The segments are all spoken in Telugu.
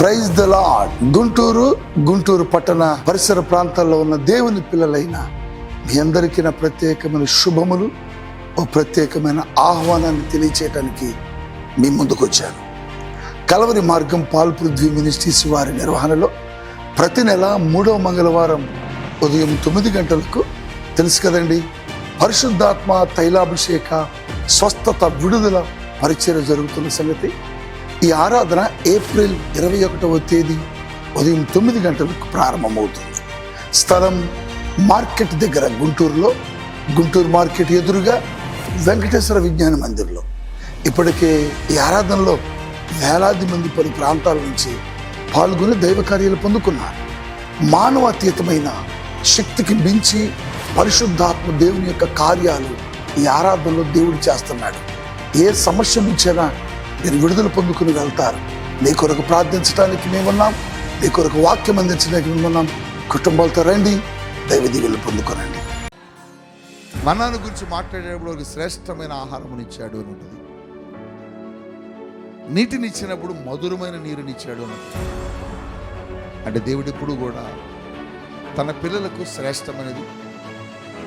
Praise the lord. గుంటూరు పట్టణ పరిసర ప్రాంతాల్లో ఉన్న దేవుని పిల్లలైన మీ అందరికీ నా ప్రత్యేకమైన శుభములు, ఓ ప్రత్యేకమైన ఆహ్వానాన్ని తెలియచేయటానికి మీ ముందుకు వచ్చాను. కలవరి మార్గం పాల్ పృథ్వీ మినిస్ట్రీస్ వారి నిర్వహణలో ప్రతి నెల 3వ మంగళవారం ఉదయం 9 గంటలకు, తెలుసు కదండి, పరిశుద్ధాత్మ తైలాభిషేక స్వస్థత విడుదల పరిచర్య జరుగుతున్న సంగతి. ఈ ఆరాధన ఏప్రిల్ 21వ తేదీ ఉదయం 9 గంటలకు ప్రారంభమవుతుంది. స్థలం మార్కెట్ దగ్గర, గుంటూరు మార్కెట్ ఎదురుగా వెంకటేశ్వర విజ్ఞాన మందిర్లో. ఇప్పటికే ఈ ఆరాధనలో వేలాది మంది పలు ప్రాంతాల నుంచి పాల్గొని దైవ కార్యాలు పొందుకున్నారు. మానవాతీతమైన శక్తికి మించి పరిశుద్ధాత్మ దేవుని యొక్క కార్యాలు ఈ ఆరాధనలో దేవుడు చేస్తున్నాడు. ఏ సమస్య నుంచైనా మీరు విడుదల పొందుకుని వెళ్తారు. నీ కొరకు ప్రార్థించడానికి మేమున్నాం, నీ కొరకు వాక్యం అందించడానికి మేమున్నాం. కుటుంబాలతో రండి, దైవ దీవెనలు పొందుకోనండి. మన్నాను గురించి మాట్లాడేటప్పుడు ఒక శ్రేష్టమైన ఆహారం ఇచ్చాడు అని ఉంటుంది. నీటినిచ్చినప్పుడు మధురమైన నీరునిచ్చాడు అని ఉంటుంది. అంటే దేవుడు ఎప్పుడు కూడా తన పిల్లలకు శ్రేష్టమైనది,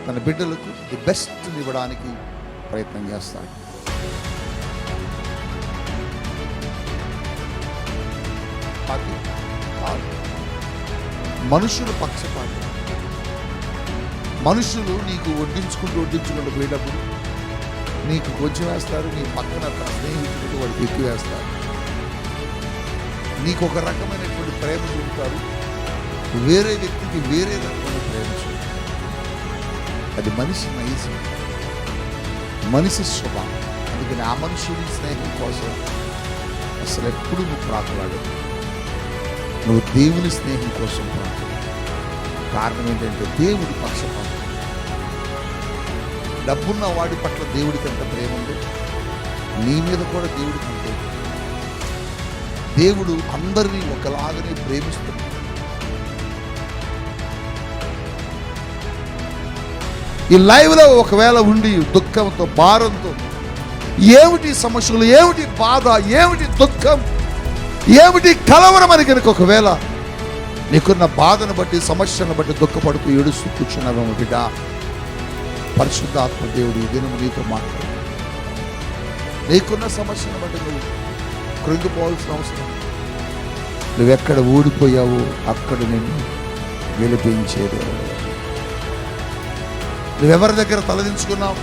తన బిడ్డలకు ది బెస్ట్ ఇవ్వడానికి ప్రయత్నం చేస్తాడు. మనుషులు పక్షపాతం. మనుషులు నీకు వడ్డించుకుంటూ పోయేటప్పుడు నీకు కొంచెం వేస్తారు, నీ పక్కన తన స్నేహితుడికి వాడికి ఎక్కువ వేస్తారు. నీకు ఒక రకమైనటువంటి ప్రేమ చూపుతారు, వేరే వ్యక్తికి వేరే రకమైన ప్రేమ చూపుతారు. అది మనిషి నైజం, మనిషి స్వభావం. అందుకని ఆ మనుషుని స్నేహం కోసం అసలు ఎప్పుడు నువ్వు ప్రార్థలాడదు. నువ్వు దేవుని స్నేహం కోసం ప్రార్థన. కారణం ఏంటంటే దేవుడి పక్షపాతం. డబ్బున్న వాడి పట్ల దేవుడికి ఎంత ప్రేమ ఉంది, నీ మీద కూడా దేవుడికి అంతే. దేవుడు అందరినీ ఒకలాగానే ప్రేమిస్తున్నాడు. ఈ లైవ్లో ఒకవేళ ఉండి దుఃఖంతో, భారంతో, ఏమిటి సమస్యలు, ఏమిటి బాధ, ఏమిటి దుఃఖం, ఏమిటి కలవరం అని కనుక ఒకవేళ నీకున్న బాధను బట్టి, సమస్యను బట్టి దుఃఖపడుతూ ఏడుస్తూ కూర్చున్నావేమో బిడ్డ, పరిశుద్ధాత్మ దేవుడు ఈ దినము నీతో మాట్లాడు. నీకున్న సమస్యను బట్టి నువ్వు కృంగిపోవాల్సిన అవసరం. నువ్వెక్కడ ఊడిపోయావో అక్కడ నిన్ను గెలిపించేది. నువ్వెవరి దగ్గర తలదించుకున్నావు,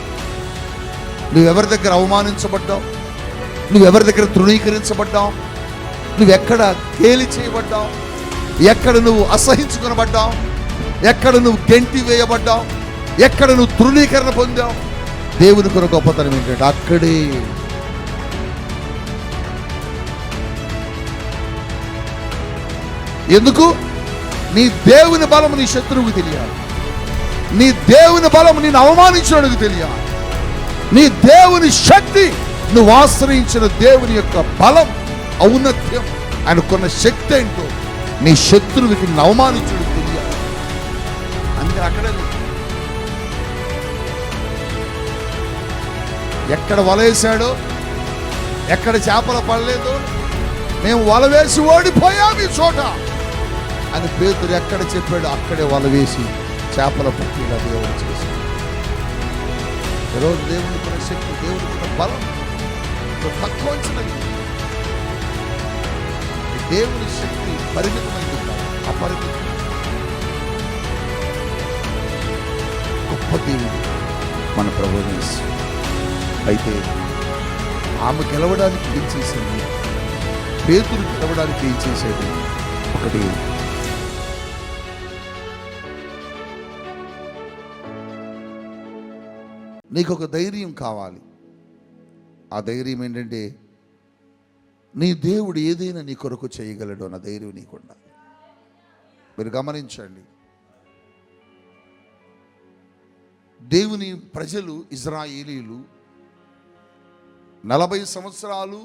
నువ్వెవరి దగ్గర అవమానించబడ్డావు, నువ్వెవరి దగ్గర తృణీకరించబడ్డావు, నువ్వెక్కడ గేలి చేయబడ్డావు, ఎక్కడ నువ్వు అసహించుకునబడ్డావు, ఎక్కడ నువ్వు గెంటి వేయబడ్డావు, ఎక్కడ నువ్వు తృణీకరణ పొందావు, దేవుని కొరకు గొప్పతనం ఏంటంటే అక్కడే. ఎందుకు? నీ దేవుని బలం నీ శత్రువుకి తెలియాలి, నీ దేవుని బలం నేను అవమానించడానికి తెలియాలి, నీ దేవుని శక్తి, నువ్వు ఆశ్రయించిన దేవుని యొక్క బలం, ఔన్నత్యం, ఆయనకున్న శక్తి ఏంటో నీ శత్రువుకి నిన్ను అవమానించడానికి తెలియాలి. అందుకే అక్కడే ఎక్కడ వలేసాడో, ఎక్కడ చేపలు పడలేదో, మేము వల వేసి ఓడిపోయాము ఈ చోట అని పేతురు ఎక్కడ చెప్పాడో అక్కడే వల వేసి చేపల పట్టేలా దేవుడు చేశాడు. ఈరోజు దేవుడికున్న శక్తి, దేవుడికున్న బలం తక్కువ అంచనవి. దేవుని శక్తి పరిమితమైంది కాదు, అపరిమితం. గొప్ప దేవుడు మన ప్రభువు యేసు. అయితే ఆమె గెలవడానికి ఏం చేసింది, పేతురు గెలవడానికి ఏం చేసేది? ఒకటి, నీకు ఒక ధైర్యం కావాలి. ఆ ధైర్యం ఏంటంటే నీ దేవుడు ఏదైనా నీ కొరకు చేయగలడు అన్న ధైర్యం నీకు ఉండాలి. మీరు గమనించండి, దేవుని ప్రజలు, ఇజ్రాయేలీలు 40 సంవత్సరాలు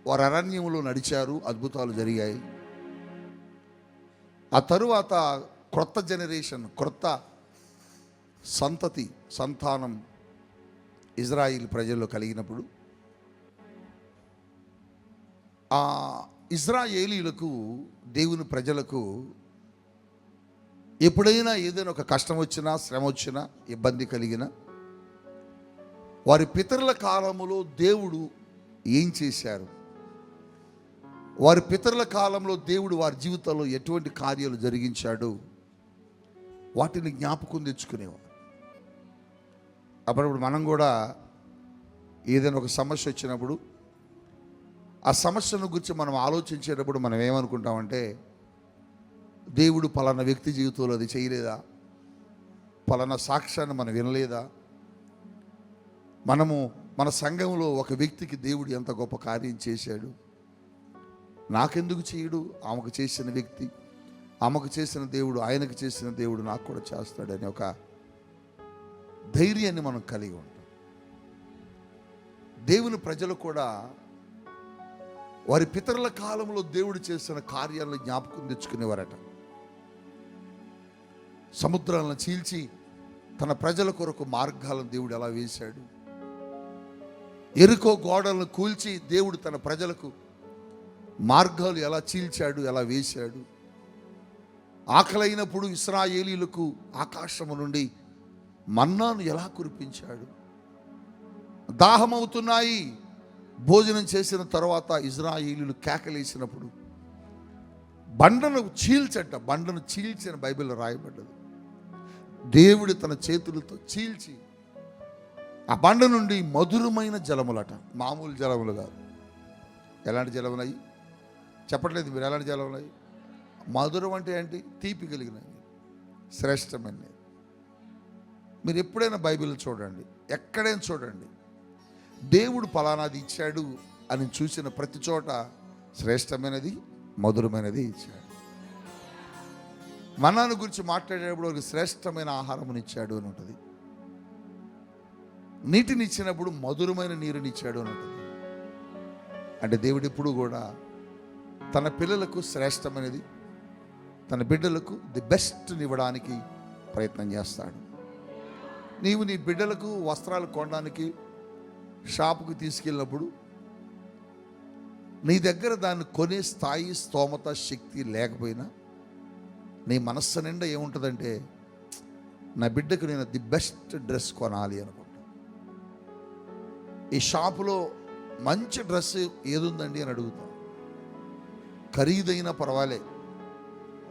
వారు అరణ్యంలో నడిచారు, అద్భుతాలు జరిగాయి. ఆ తరువాత క్రొత్త జనరేషన్, క్రొత్త సంతానం ఇజ్రాయిల్ ప్రజల్లో కలిగినప్పుడు ఇజ్రాయేలీయులకు, దేవుని ప్రజలకు ఎప్పుడైనా ఏదైనా ఒక కష్టం వచ్చినా, శ్రమ వచ్చినా, ఇబ్బంది కలిగినా వారి పితరుల కాలంలో దేవుడు ఏం చేశారు, వారి పితరుల కాలంలో దేవుడు వారి జీవితంలో ఎటువంటి కార్యాలు జరిగించాడు, వాటిని జ్ఞాపకం తెచ్చుకునేవారు. అప్పుడప్పుడు మనం కూడా ఏదైనా ఒక సమస్య వచ్చినప్పుడు ఆ సమస్యను గురించి మనం ఆలోచించేటప్పుడు మనం ఏమనుకుంటామంటే, దేవుడు పలానా వ్యక్తి జీవితంలో అది చేయలేదా, పలానా సాక్ష్యాన్ని మనం వినలేదా, మన సంఘంలో ఒక వ్యక్తికి దేవుడు ఎంత గొప్ప కార్యం చేశాడు, నాకెందుకు చేయడు, ఆమెకు చేసిన వ్యక్తి, ఆమెకు చేసిన దేవుడు, ఆయనకు చేసిన దేవుడు నాకు కూడా చేస్తాడని ఒక ధైర్యాన్ని మనం కలిగి ఉంటాం. దేవుని ప్రజలు కూడా వారి పితరుల కాలంలో దేవుడు చేసిన కార్యాలను జ్ఞాపకం తెచ్చుకునేవారట. సముద్రాలను చీల్చి తన ప్రజల కొరకు మార్గాలను దేవుడు ఎలా వేశాడు, ఎరుకో గోడలను కూల్చి దేవుడు తన ప్రజలకు మార్గాలు ఎలా చీల్చాడు, ఎలా వేశాడు. ఆకలైనప్పుడు ఇశ్రాయేలీయులకు ఆకాశము నుండి మన్నాను ఎలా కురిపించాడు. దాహమవుతున్నాయి, భోజనం చేసిన తర్వాత ఇశ్రాయేలీయులు కేకలేసినప్పుడు బండను చీల్చిన బైబిల్లో రాయబడ్డది. దేవుడు తన చేతులతో చీల్చి ఆ బండ నుండి మధురమైన జలములట, మామూలు జలములు కాదు. ఎలాంటి జలములయ్యి చెప్పట్లేదు మీరు, ఎలాంటి జలములయ్యి? మధురం అంటే ఏంటి? తీపి కలిగినవి, శ్రేష్టమైనవి. మీరు ఎప్పుడైనా బైబిల్ చూడండి, ఎక్కడైనా చూడండి, దేవుడు పలానాది ఇచ్చాడు అని చూసిన ప్రతి చోట శ్రేష్టమైనది, మధురమైనది ఇచ్చాడు. మన్నాను గురించి మాట్లాడేటప్పుడు ఒక శ్రేష్టమైన ఆహారం ఇచ్చాడు అని ఉంటుంది. నీటిని ఇచ్చినప్పుడు మధురమైన నీరుని ఇచ్చాడు అని ఉంటుంది. అంటే దేవుడు ఎప్పుడు కూడా తన పిల్లలకు శ్రేష్టమైనది, తన బిడ్డలకు ది బెస్ట్ ఇవ్వడానికి ప్రయత్నం చేస్తాడు. నీవు నీ బిడ్డలకు వస్త్రాలు కొనడానికి షాపుకు తీసుకెళ్ళినప్పుడు నీ దగ్గర దాన్ని కొనే స్థాయి, స్తోమత, శక్తి లేకపోయినా నీ మనస్సు నిండా ఏముంటుందంటే, నా బిడ్డకు నేను ది బెస్ట్ డ్రెస్ కొనాలి అనుకుంటా. ఈ షాపులో మంచి డ్రెస్ ఏది ఉందండి అని అడుగుతావు. ఖరీదైనా పర్వాలే,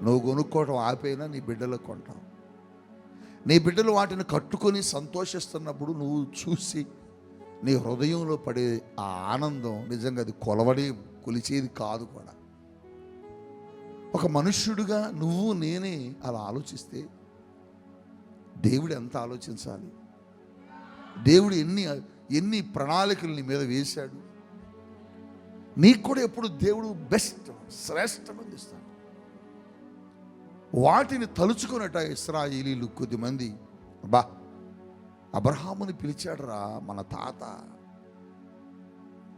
నువ్వు కొనుక్కోవటం ఆపైనా నీ బిడ్డలకు కొంటావు. నీ బిడ్డలు వాటిని కట్టుకొని సంతోషిస్తున్నప్పుడు నువ్వు చూసి నీ హృదయంలో పడే ఆ ఆనందం నిజంగా అది కొలిచేది కాదు కూడా. ఒక మనుష్యుడిగా నువ్వు నేనే అలా ఆలోచిస్తే దేవుడు ఎంత ఆలోచించాలి? దేవుడు ఎన్ని ప్రణాళికలు నీ మీద వేశాడు. నీకు కూడా ఎప్పుడు దేవుడు బెస్ట్, శ్రేష్టం అందిస్తాడు. వాటిని తలుచుకున్నట ఇశ్రాయేలీలు కొద్దిమంది, అబ్రహాముని పిలిచాడురా మన తాత.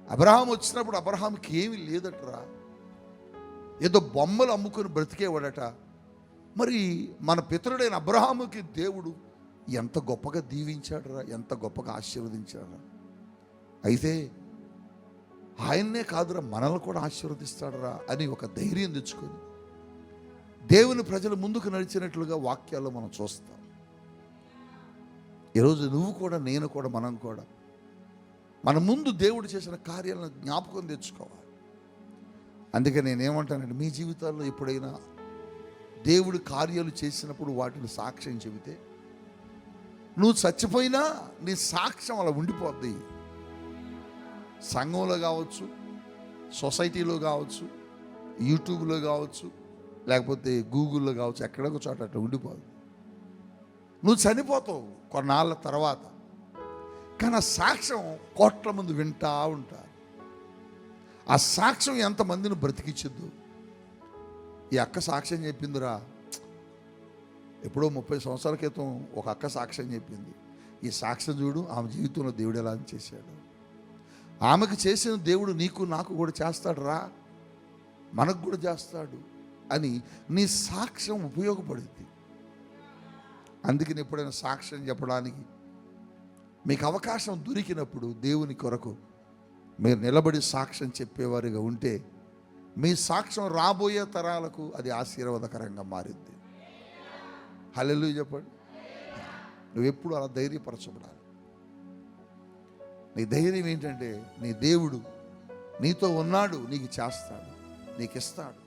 అబ్రహాం వచ్చినప్పుడు అబ్రహాంకి ఏమీ లేదటరా, ఏదో బొమ్మలు అమ్ముకొని బ్రతికేవాడట. మరి మన పితరుడైన అబ్రహాముకి దేవుడు ఎంత గొప్పగా దీవించాడురా, ఎంత గొప్పగా ఆశీర్వదించాడురా. అయితే ఆయన్నే కాదురా, మనల్ని కూడా ఆశీర్వదిస్తాడురా అని ఒక ధైర్యం తెచ్చుకొని దేవుని ప్రజలు ముందుకు నడిచినట్లుగా వాక్యాల్లో మనం చూస్తాం. ఈరోజు నువ్వు కూడా, నేను కూడా, మనం కూడా మన ముందు దేవుడు చేసిన కార్యాలను జ్ఞాపకం తెచ్చుకోవాలి. అందుకే నేనేమంటానంటే, మీ జీవితాల్లో ఎప్పుడైనా దేవుడు కార్యాలు చేసినప్పుడు వాటిని సాక్ష్యం చెబితే, నువ్వు చచ్చిపోయినా నీ సాక్ష్యం అలా ఉండిపోద్ది. సంఘంలో కావచ్చు, సొసైటీలో కావచ్చు, యూట్యూబ్లో కావచ్చు, లేకపోతే గూగుల్లో కావచ్చు, ఎక్కడొక చోట అట్లా ఉండిపోదు. నువ్వు చనిపోతావు కొన్నాళ్ళ తర్వాత, కానీ ఆ సాక్ష్యం కోట్ల మంది వింటా ఉంటారు. ఆ సాక్ష్యం ఎంతమందిని బ్రతికిచ్చిద్దు. ఈ అక్క సాక్ష్యం చెప్పిందిరా, ఎప్పుడో 30 సంవత్సరాల క్రితం ఒక అక్క సాక్ష్యం చెప్పింది. ఈ సాక్ష్యం చూడు, ఆమె జీవితంలో దేవుడు ఎలా చేశాడు. ఆమెకు చేసిన దేవుడు నీకు నాకు కూడా చేస్తాడు రా, మనకు కూడా చేస్తాడు అని నీ సాక్ష్యం ఉపయోగపడుద్ది. అందుకని ఎప్పుడైనా సాక్ష్యం చెప్పడానికి మీకు అవకాశం దొరికినప్పుడు దేవుని కొరకు మీరు నిలబడి సాక్ష్యం చెప్పేవారిగా ఉంటే మీ సాక్ష్యం రాబోయే తరాలకు అది ఆశీర్వాదకరంగా మారింది. హల్లెలూయా చెప్పండి. నువ్వు ఎప్పుడు అలా ధైర్యపరచబడాలి. నీ ధైర్యం ఏంటంటే నీ దేవుడు నీతో ఉన్నాడు, నీకు చేస్తాడు, నీకు ఇస్తాడు.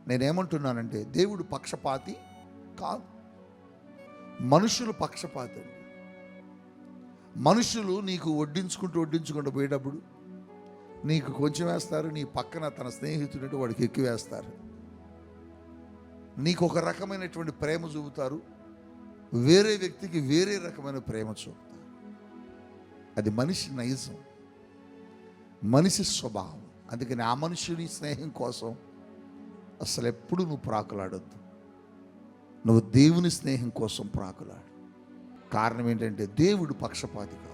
నేనేమంటున్నానంటే దేవుడు పక్షపాతి కాదు, మనుషులు పక్షపాతి. మనుషులు నీకు వడ్డించుకుంటూ పోయేటప్పుడు నీకు కొంచెం వేస్తారు, నీ పక్కన తన స్నేహితుడు వాడికి ఎక్కువ వేస్తారు. నీకు ఒక రకమైనటువంటి ప్రేమ చూపుతారు, వేరే వ్యక్తికి వేరే రకమైన ప్రేమ చూపుతారు. అది మనిషి నైజం, మనిషి స్వభావం. అందుకని ఆ మనుషుని స్నేహం కోసం అసలు ఎప్పుడు నువ్వు ప్రాకులాడొద్దు. నువ్వు దేవుని స్నేహం కోసం ప్రాకులాడు. కారణం ఏంటంటే దేవుడు పక్షపాతి కాదు.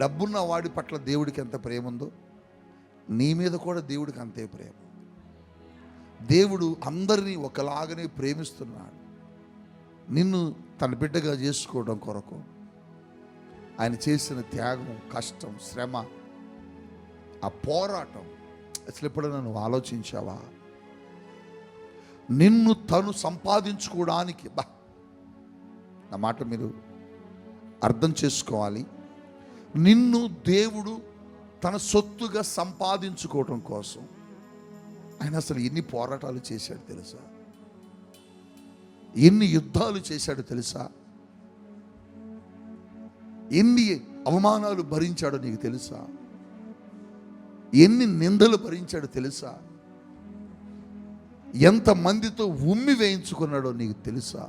డబ్బున్న వాడి పట్ల దేవుడికి ఎంత ప్రేమ ఉందో నీ మీద కూడా దేవుడికి అంతే ప్రేమ. దేవుడు అందరినీ ఒకలాగనే ప్రేమిస్తున్నాడు. నిన్ను తన బిడ్డగా చేసుకోవడం కొరకు ఆయన చేసిన త్యాగం, కష్టం, శ్రమ, ఆ పోరాటం అసలు ఎప్పుడైనా నువ్వు ఆలోచించావా? నిన్ను తను సంపాదించుకోవడానికి నా మాట మీరు అర్థం చేసుకోవాలి. నిన్ను దేవుడు తన సొత్తుగా సంపాదించుకోవడం కోసం ఆయన అసలు ఎన్ని పోరాటాలు చేశాడు తెలుసా? ఎన్ని యుద్ధాలు చేశాడు తెలుసా? ఎన్ని అవమానాలు భరించాడో నీకు తెలుసా? ఎన్ని నిందలు భరించాడో తెలుసా? ఎంతమందితో ఉమ్మి వేయించుకున్నాడో నీకు తెలుసా?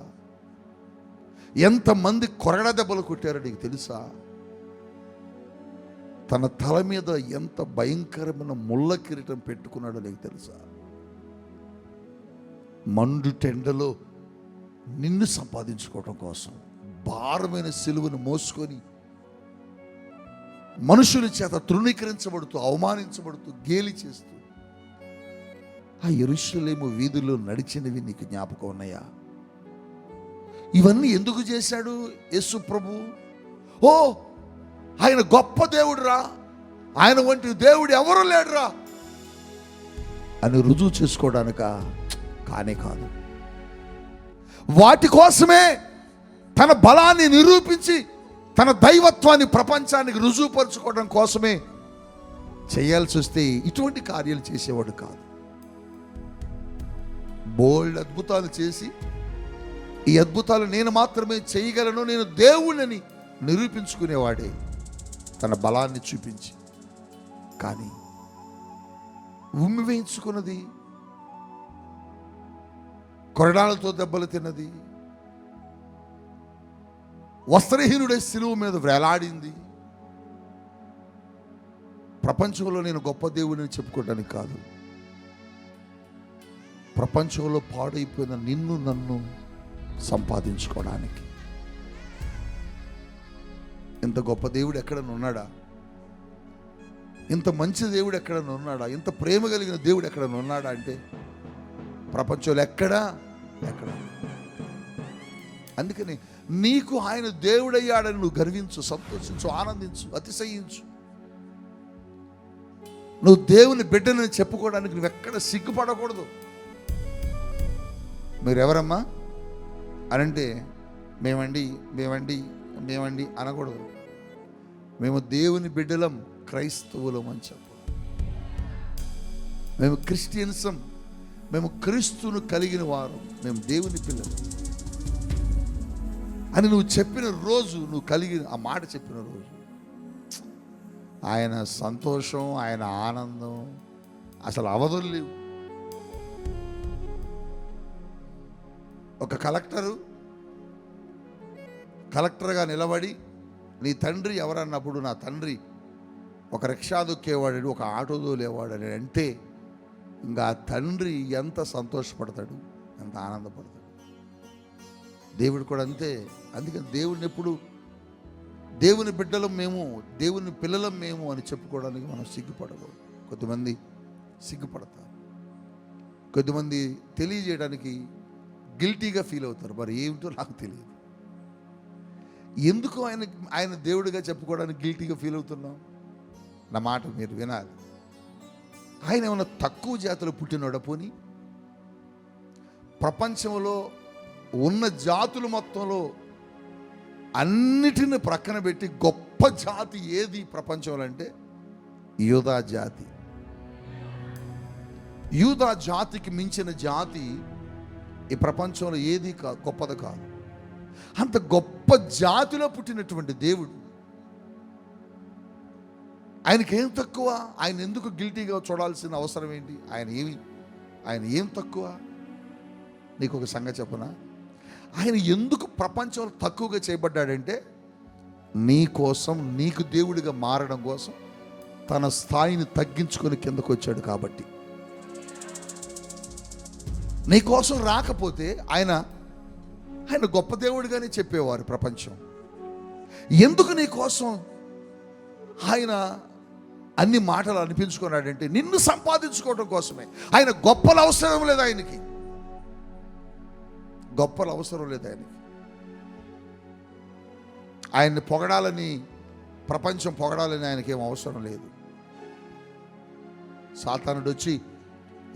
ఎంతమంది కొరడ దెబ్బలు కొట్టారో నీకు తెలుసా? తన తల మీద ఎంత భయంకరమైన ముళ్ళ కిరీటం పెట్టుకున్నాడో నీకు తెలుసా? మండు టెండలో నిన్ను సంపాదించుకోవడం కోసం భారమైన సిలువను మోసుకొని మనుషుల చేత తృణీకరించబడుతూ, అవమానించబడుతూ, గేలి చేస్తూ ఆ యెరూషలేము వీధుల్లో నడిచినవి నీకు జ్ఞాపకం ఉన్నాయా? ఇవన్నీ ఎందుకు చేశాడు యేసు ప్రభు? ఓ, ఆయన గొప్ప దేవుడురా, ఆయన వంటి దేవుడు ఎవరు లేడురా అని రుజువు చేసుకోవడానిక? కానే కాదు. వాటి కోసమే తన బలాన్ని నిరూపించి తన దైవత్వాన్ని ప్రపంచానికి రుజువుపరచుకోవడం కోసమే చేయాల్సి వస్తే ఇటువంటి కార్యాలు చేసేవాడు కాదు. బోల్డ్ అద్భుతాలు చేసి ఈ అద్భుతాలు నేను మాత్రమే చేయగలను, నేను దేవుణ్ణని నిరూపించుకునేవాడే తన బలాన్ని చూపించి. కానీ ఉమ్మి వేయించుకున్నది, కొరడాలతో దెబ్బలు తిన్నది, వస్త్రహీనుడే శిలువ మీద వేలాడింది, ప్రపంచంలో నేను గొప్ప దేవుడిని చెప్పుకోవడానికి కాదు, ప్రపంచంలో పాడైపోయిన నిన్ను నన్ను సంపాదించుకోవడానికి. ఇంత గొప్ప దేవుడు ఎక్కడన్నా ఉన్నాడా? ఇంత మంచి దేవుడు ఎక్కడన్నా ఉన్నాడా? ఇంత ప్రేమ కలిగిన దేవుడు ఎక్కడన్నా ఉన్నాడా అంటే ప్రపంచంలో ఎక్కడ. అందుకని నీకు ఆయన దేవుడయ్యాడని నువ్వు గర్వించు, సంతోషించు, ఆనందించు, అతిశయించు. నువ్వు దేవుని బిడ్డనని చెప్పుకోవడానికి నువ్వు ఎక్కడ సిగ్గుపడకూడదు. మీరెవరమ్మా అనంటే మేమండి అనకూడదు. మేము దేవుని బిడ్డలం, క్రైస్తవులం అని చెప్పు. మేము క్రిస్టియన్సం, మేము క్రీస్తును కలిగిన వారు, మేము దేవుని పిల్లలు అని నువ్వు చెప్పిన రోజు, నువ్వు కలిగిన ఆ మాట చెప్పిన రోజు ఆయన సంతోషం, ఆయన ఆనందం అసలు అవధులు లేవు. ఒక కలెక్టర్గా నిలబడి నీ తండ్రి ఎవరన్నప్పుడు, నా తండ్రి ఒక రిక్షా దొక్కేవాడు, ఒక ఆటో దోలేవాడు అంటే ఇంకా ఆ తండ్రి ఎంత సంతోషపడతాడు, ఎంత ఆనందపడతాడు. దేవుడు కూడా అంతే. అందుకని దేవుడిని ఎప్పుడు దేవుని బిడ్డలం మేము, దేవుని పిల్లలం మేము అని చెప్పుకోవడానికి మనం సిగ్గుపడకూడదు. కొద్దిమంది సిగ్గుపడతారు, కొద్దిమంది తెలియజేయడానికి గిల్టీగా ఫీల్ అవుతారు. మరి ఏమిటో నాకు తెలియదు. ఎందుకు ఆయన దేవుడిగా చెప్పుకోవడానికి గిల్టీగా ఫీల్ అవుతున్నాం? నా మాట మీరు వినాలి. ఆయన ఏమన్నా తక్కువ జాతిలో పుట్టినోడ? పోని ప్రపంచంలో ఉన్న జాతులు మొత్తంలో అన్నిటిని ప్రక్కన పెట్టి గొప్ప జాతి ఏది ప్రపంచంలో అంటే యూదా జాతి. యూదా జాతికి మించిన జాతి ఈ ప్రపంచంలో ఏది గొప్పది కాదు. అంత గొప్ప జాతిలో పుట్టినటువంటి దేవుడు, ఆయనకేం తక్కువ? ఆయన ఎందుకు గిల్టీగా చూడాల్సిన అవసరం ఏంటి? ఆయన ఏం తక్కువ? నీకు ఒక సంగతి చెప్పనా? ఆయన ఎందుకు ప్రపంచంలో తక్కువగా చేయబడ్డాడంటే నీ కోసం, నీకు దేవుడిగా మారడం కోసం తన స్థాయిని తగ్గించుకొని కిందకు వచ్చాడు. కాబట్టి నీ కోసం రాకపోతే ఆయన గొప్ప దేవుడిగానే చెప్పేవారు ప్రపంచం. ఎందుకు నీ కోసం ఆయన అన్ని మాటలు అనిపించుకున్నాడంటే నిన్ను సంపాదించుకోవడం కోసమే. ఆయన గొప్పలు అవసరం లేదు, ఆయనకి గొప్పలు అవసరం లేదు. ఆయన్ని పొగడాలని, ప్రపంచం పొగడాలని ఆయనకేం అవసరం లేదు. సాతానుడు వచ్చి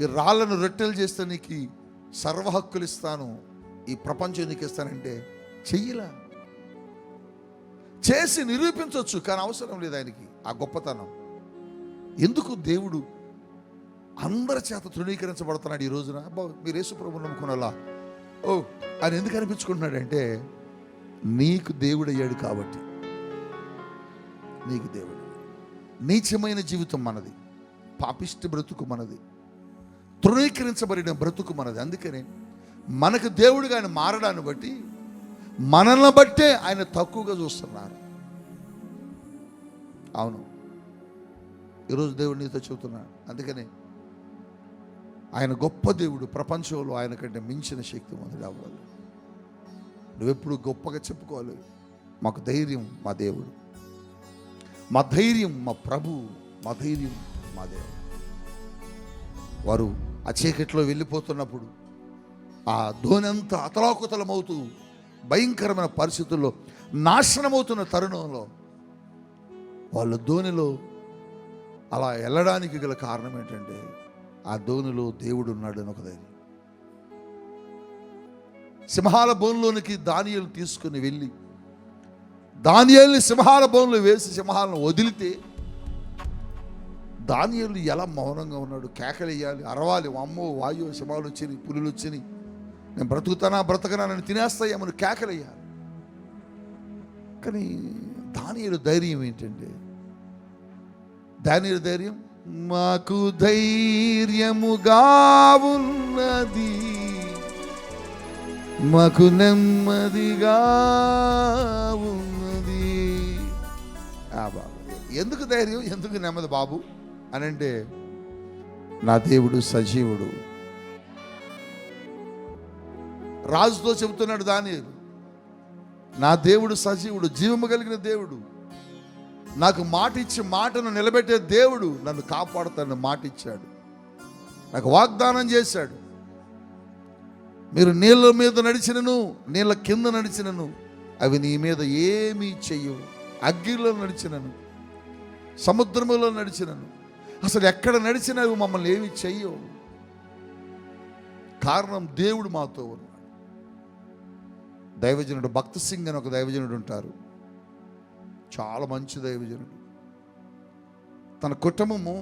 ఈ రాళ్లను రొట్టెలు చేస్తే నీకు సర్వ హక్కులు ఇస్తాను, ఈ ప్రపంచం నీకు ఇస్తానంటే చెయ్యలా. చేసి నిరూపించవచ్చు, కానీ అవసరం లేదు ఆయనకి ఆ గొప్పతనం. ఎందుకు దేవుడు అందరి చేత తృణీకరించబడుతున్నాడు ఈ రోజున? అబ్బా మీరు యేసు ప్రభువుని నమ్ముకున్నలా ఆయన ఎందుకు అనిపించుకుంటున్నాడంటే నీకు దేవుడు అయ్యాడు కాబట్టి. నీకు దేవుడు. నీచమైన జీవితం మనది, పాపిష్టి బ్రతుకు మనది, తృణీకరించబడిన బ్రతుకు మనది. అందుకనే మనకు దేవుడిగా ఆయన మారడాన్ని బట్టి మనల్ని బట్టే ఆయన తక్కువగా చూస్తున్నారు. అవును, ఈరోజు దేవుడు నీతో చెబుతున్నాడు. అందుకనే ఆయన గొప్ప దేవుడు. ప్రపంచంలో ఆయన కంటే మించిన శక్తి మంది అవ్వాలి. నువ్వెప్పుడు గొప్పగా చెప్పుకోవాలి, మాకు ధైర్యం మా దేవుడు, మా ధైర్యం మా ప్రభు, మా ధైర్యం మా దేవుడు. వారు ఆ చీకట్లో వెళ్ళిపోతున్నప్పుడు ఆ ధోనంతా అతలాకుతలమవుతూ భయంకరమైన పరిస్థితుల్లో నాశనమవుతున్న తరుణంలో వాళ్ళ ధోనిలో అలా వెళ్ళడానికి గల కారణం ఏంటంటే ఆ ధోనిలో దేవుడు ఉన్నాడు అని ఒక ధైర్యం. సింహాల బోన్లోనికి దానియేలు తీసుకుని వెళ్ళి దానియేలుని సింహాల బోన్లో వేసి సింహాలను వదిలితే దానియేలు ఎలా మౌనంగా ఉన్నాడు? కేకలేయాలి, అరవాలి, అమ్మో వాయు సింహాలు వచ్చినాయి, పులులు వచ్చినాయి, నేను బ్రతకనా నన్ను తినేస్తాయేమని కేకలేయాలి. కానీ దానియేలు ధైర్యం ఏంటంటే, దానియేలు ధైర్యం, మాకు ధైర్యముగా ఉన్నది, మాకు నెమ్మదిగా ఉన్నది. బాబు ఎందుకు ధైర్యం, ఎందుకు నెమ్మది బాబు అని అంటే, నా దేవుడు సజీవుడు. రాజుతో చెబుతున్నాడు దానియేలు, నా దేవుడు సజీవుడు, జీవము కలిగిన దేవుడు, నాకు మాట ఇచ్చి మాటను నిలబెట్టే దేవుడు, నన్ను కాపాడుతానని మాట ఇచ్చాడు, నాకు వాగ్దానం చేశాడు. మీరు నీళ్ళ మీద నడిచినను నీళ్ళ కింద నడిచినను అవి నీ మీద ఏమీ చెయ్యవు, అగ్గిలో నడిచినను సముద్రములో నడిచినను అసలు ఎక్కడ నడిచినవి మమ్మల్ని ఏమి చెయ్యవు. కారణం దేవుడు మాతో ఉన్నాడు. దైవజనుడు భక్త సింగ్ అని ఒక దైవజనుడు ఉంటారు, చాలా మంచి దైవజనుడు. తన కుటుంబము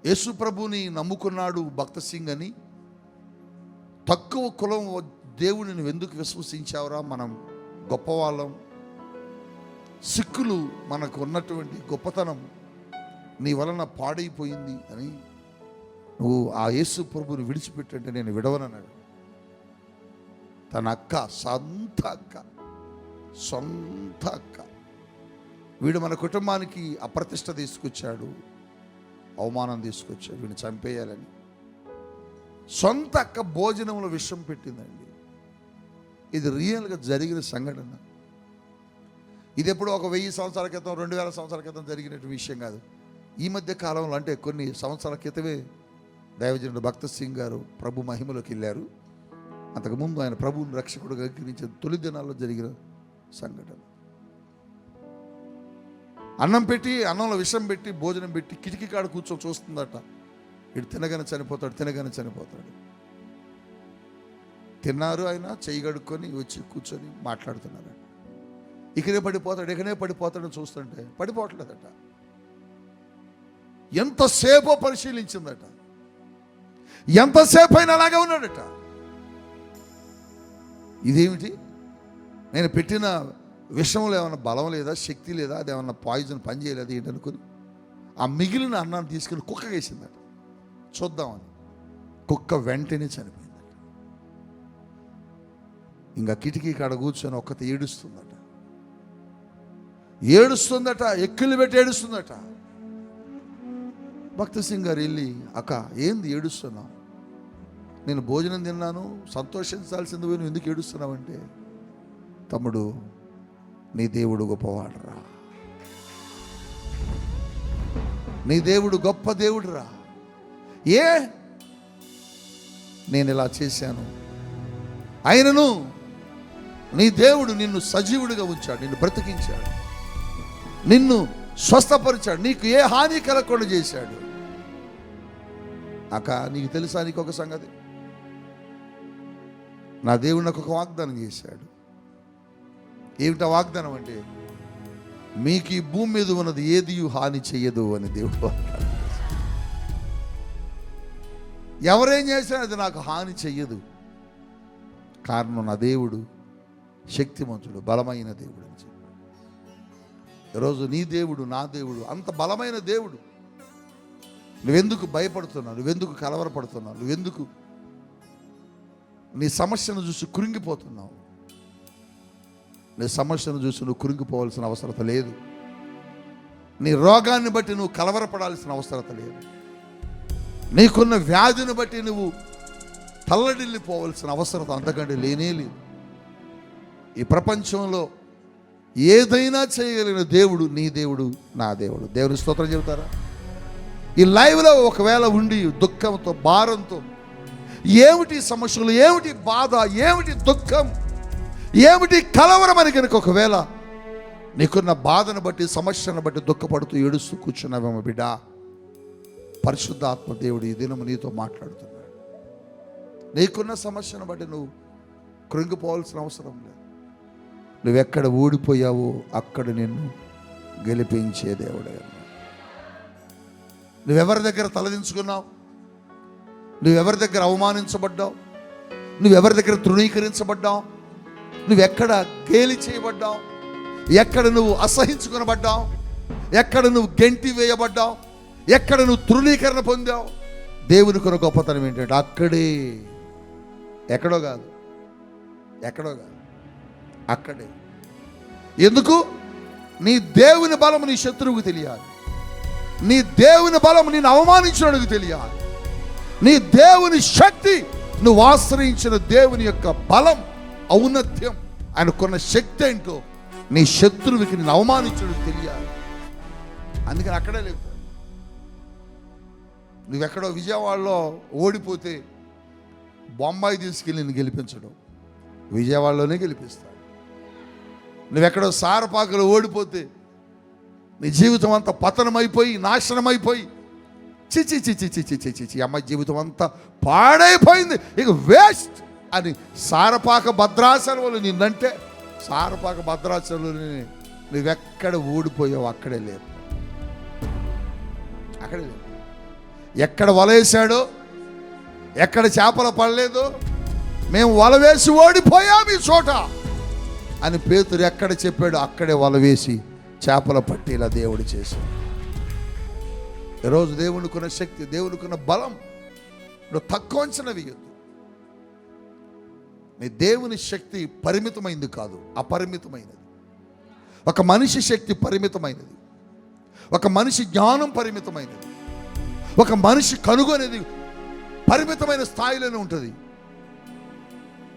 యేసు ప్రభుని నమ్ముకున్నాడు భక్త సింగ్ అని. తక్కువ కులం దేవుడిని నువ్వు ఎందుకు విశ్వసించావురా, మనం గొప్పవాళ్ళం, సిక్కులు మనకు ఉన్నటువంటి గొప్పతనం నీ వలన పాడైపోయింది అని నువ్వు ఆ యేసు ప్రభుని విడిచిపెట్టంటే నేను విడవనన్నాడు. తన అక్క, సొంత అక్క, వీడు మన కుటుంబానికి అప్రతిష్ట తీసుకొచ్చాడు, అవమానం తీసుకొచ్చాడు, వీడిని చంపేయాలని సొంత అక్క భోజనంలో విషం పెట్టిందండి. ఇది రియల్గా జరిగిన సంఘటన. ఇది ఎప్పుడు ఒక 1000 సంవత్సరాల క్రితం, 2000 సంవత్సరాల క్రితం జరిగినటువంటి విషయం కాదు. ఈ మధ్య కాలంలో, అంటే కొన్ని సంవత్సరాల క్రితమే దైవజనుడు భక్త సింగ్ గారు ప్రభు మహిమలోకి వెళ్ళారు. అంతకుముందు ఆయన ప్రభువుని రక్షకుడుగా అంగీకరించిన తొలి దినాల్లో జరిగిన సంఘటన. అన్నం పెట్టి, అన్నంలో విషం పెట్టి, భోజనం పెట్టి కిటికీ కాడ కూర్చొని చూస్తుందట. ఇటు తినగానే చనిపోతాడు. తిన్నారు, ఆయన చెయ్యి కడుక్కొని వచ్చి కూర్చొని మాట్లాడుతున్నారు. ఇకనే పడిపోతాడని చూస్తుంటే పడిపోవట్లేదట. ఎంతసేపో పరిశీలించిందట. ఎంతసేపు అయినా అలాగే ఉన్నాడట. ఇదేమిటి, నేను పెట్టిన విషంలో ఏమన్నా బలం లేదా, శక్తి లేదా, అది ఏమన్నా పాయిజన్ పని చేయలేదు ఏంటనుకుని ఆ మిగిలిన అన్నాన్ని తీసుకుని కుక్క వేసిందట చూద్దామని. కుక్క వెంటనే చనిపోయిందట. ఇంకా కిటికీ కాడ కూర్చొని ఒక్కతే ఏడుస్తుందట, ఎక్కిళ్ళు పెట్టి ఏడుస్తుందట. భక్త సింగ్ గారు వెళ్ళి, అక్క ఏంది ఏడుస్తున్నావు? నేను భోజనం తిన్నాను, సంతోషించాల్సింది పోయి నువ్వు ఎందుకు ఏడుస్తున్నావంటే, తమ్ముడు నీ దేవుడు గొప్పవాడురా, నీ దేవుడు గొప్ప దేవుడురా. ఏ నేను ఇలా చేశాను, ఆయనను నీ దేవుడు నిన్ను సజీవుడిగా ఉంచాడు, నిన్ను బ్రతికించాడు, నిన్ను స్వస్థపరిచాడు, నీకు ఏ హాని కలగకుండా చేశాడు. అక్క నీకు తెలుసా, నీకు ఒక సంగతి, నా దేవుడు నాకు ఒక వాగ్దానం చేశాడు. ఏమిటా వాగ్దానం అంటే, మీకు ఈ భూమి మీద ఉన్నది ఏది హాని చెయ్యదు అని దేవుడు వాగ్దానం చేశాడు. ఎవరేం చేసినా అది నాకు హాని చెయ్యదు. కారణం నా దేవుడు శక్తిమంతుడు, బలమైన దేవుడు అని చెప్పాడు. ఈరోజు నీ దేవుడు, నా దేవుడు అంత బలమైన దేవుడు. నువ్వెందుకు భయపడుతున్నావు? నువ్వెందుకు కలవరపడుతున్నావు? నువ్వెందుకు నీ సమస్యను చూసి కృంగిపోతున్నావు? నీ సమస్యను చూసి నువ్వు కృంగిపోవాల్సిన అవసరత లేదు. నీ రోగాన్ని బట్టి నువ్వు కలవరపడాల్సిన అవసరత లేదు. నీకున్న వ్యాధిని బట్టి నువ్వు తల్లడిల్లిపోవాల్సిన అవసరత అంతకంటే లేనే లేదు. ఈ ప్రపంచంలో ఏదైనా చేయగలిగిన దేవుడు నీ దేవుడు, నా దేవుడు. దేవుని స్తోత్రం చెబుతారా? ఈ లైవ్లో ఒకవేళ ఉండి దుఃఖంతో, భారంతో, ఏమిటి సమస్యలు, ఏమిటి బాధ, ఏమిటి దుఃఖం, ఏమిటి కలవరం అని కనుక ఒకవేళ నీకున్న బాధను బట్టి, సమస్యను బట్టి దుఃఖపడుతూ ఏడుస్తూ కూర్చున్నావేమో బిడ్డ, పరిశుద్ధాత్మ దేవుడు ఈ దినము నీతో మాట్లాడుతున్నాడు. నీకున్న సమస్యను బట్టి నువ్వు కృంగిపోవాల్సిన అవసరం లేదు. నువ్వెక్కడ ఓడిపోయావో అక్కడ నిన్ను గెలిపించే దేవుడే. నువ్వెవరి దగ్గర తలదించుకున్నావు? నువ్వెవరి దగ్గర అవమానించబడ్డావు? నువ్వెవరి దగ్గర తృణీకరించబడ్డావు? నువ్వెక్కడ గేలి చేయబడ్డావు? ఎక్కడ నువ్వు అసహించుకునబడ్డావు? ఎక్కడ నువ్వు గెంటి వేయబడ్డావు? ఎక్కడ నువ్వు తృణీకరణ పొందావు? దేవుని కొన గొప్పతనం ఏంటంటే అక్కడే, ఎక్కడో కాదు, అక్కడే. ఎందుకు? నీ దేవుని బలం నీ శత్రువుకు తెలియాలి. నీ దేవుని బలం నేను అవమానించినకు తెలియాలి. నీ దేవుని శక్తి, నువ్వు ఆశ్రయించిన దేవుని యొక్క బలం, ఔన్నత్యం, ఆయనకున్న శక్తి ఏంటో నీ శత్రువుకి నేను అవమానించడానికి తెలియాలి. అందుకని అక్కడే లేదు. నువ్వెక్కడో విజయవాడలో ఓడిపోతే బొంబాయి తీసుకెళ్ళి నేను గెలిపించడం, విజయవాడలోనే గెలిపిస్తాడు. నువ్వెక్కడో సారపాకలో ఓడిపోతే నీ జీవితం అంతా పతనమైపోయి, నాశనమైపోయి, చిచి అమ్మాయి జీవితం అంతా పాడైపోయింది, ఇక వేస్ట్ అని సారపాక భద్రాచలంలో నిన్నంటే, సారపాక భద్రాచలంలో నువ్వెక్కడ ఓడిపోయావు అక్కడే లేదు. ఎక్కడ వలేసాడో, ఎక్కడ చేపలు పడలేదో, మేము వల వేసి ఓడిపోయాం ఈ చోట అని పేతురు ఎక్కడ చెప్పాడో అక్కడే వల వేసి చేపల పట్టేలా దేవుడు చేశాడు. ఈరోజు దేవునికున్న శక్తి, దేవునికున్న బలం నువ్వు తక్కువ అంచనా వేయొద్దు. నీ దేవుని శక్తి పరిమితమైంది కాదు, అపరిమితమైనది. ఒక మనిషి శక్తి పరిమితమైనది, ఒక మనిషి జ్ఞానం పరిమితమైనది, ఒక మనిషి కనుగొనేది పరిమితమైన స్థాయిలోనే ఉంటుంది.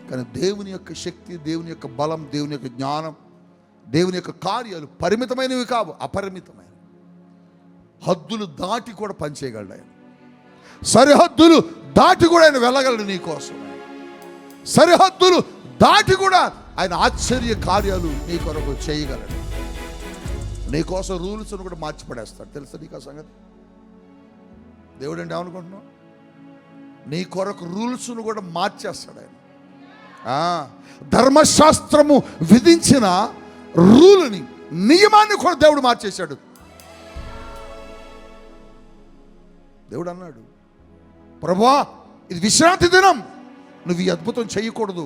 కానీ దేవుని యొక్క శక్తి, దేవుని యొక్క బలం, దేవుని యొక్క జ్ఞానం, దేవుని యొక్క కార్యాలు పరిమితమైనవి కావు, అపరిమితమైనవి. హద్దులు దాటి కూడా పనిచేయగలడు ఆయన. సరిహద్దులు దాటి కూడా ఆయన వెళ్ళగలడు నీ కోసం. సరిహద్దులు దాటి కూడా ఆయన ఆశ్చర్య కార్యాలు నీ కొరకు చేయగలడు. నీకోసం రూల్స్ను కూడా మార్చి పడేస్తాడు. తెలుసా నీకు ఆ సంగతి? దేవుడు అంటే ఏమనుకుంటున్నావు? నీ కొరకు రూల్స్ను కూడా మార్చేస్తాడు ఆయన. ధర్మశాస్త్రము విధించిన రూల్ని, నియమాన్ని కూడా దేవుడు మార్చేశాడు. దేవుడు అన్నాడు, ప్రభువా ఇది విశ్రాంతి దినం, నువ్వు ఈ అద్భుతం చేయకూడదు,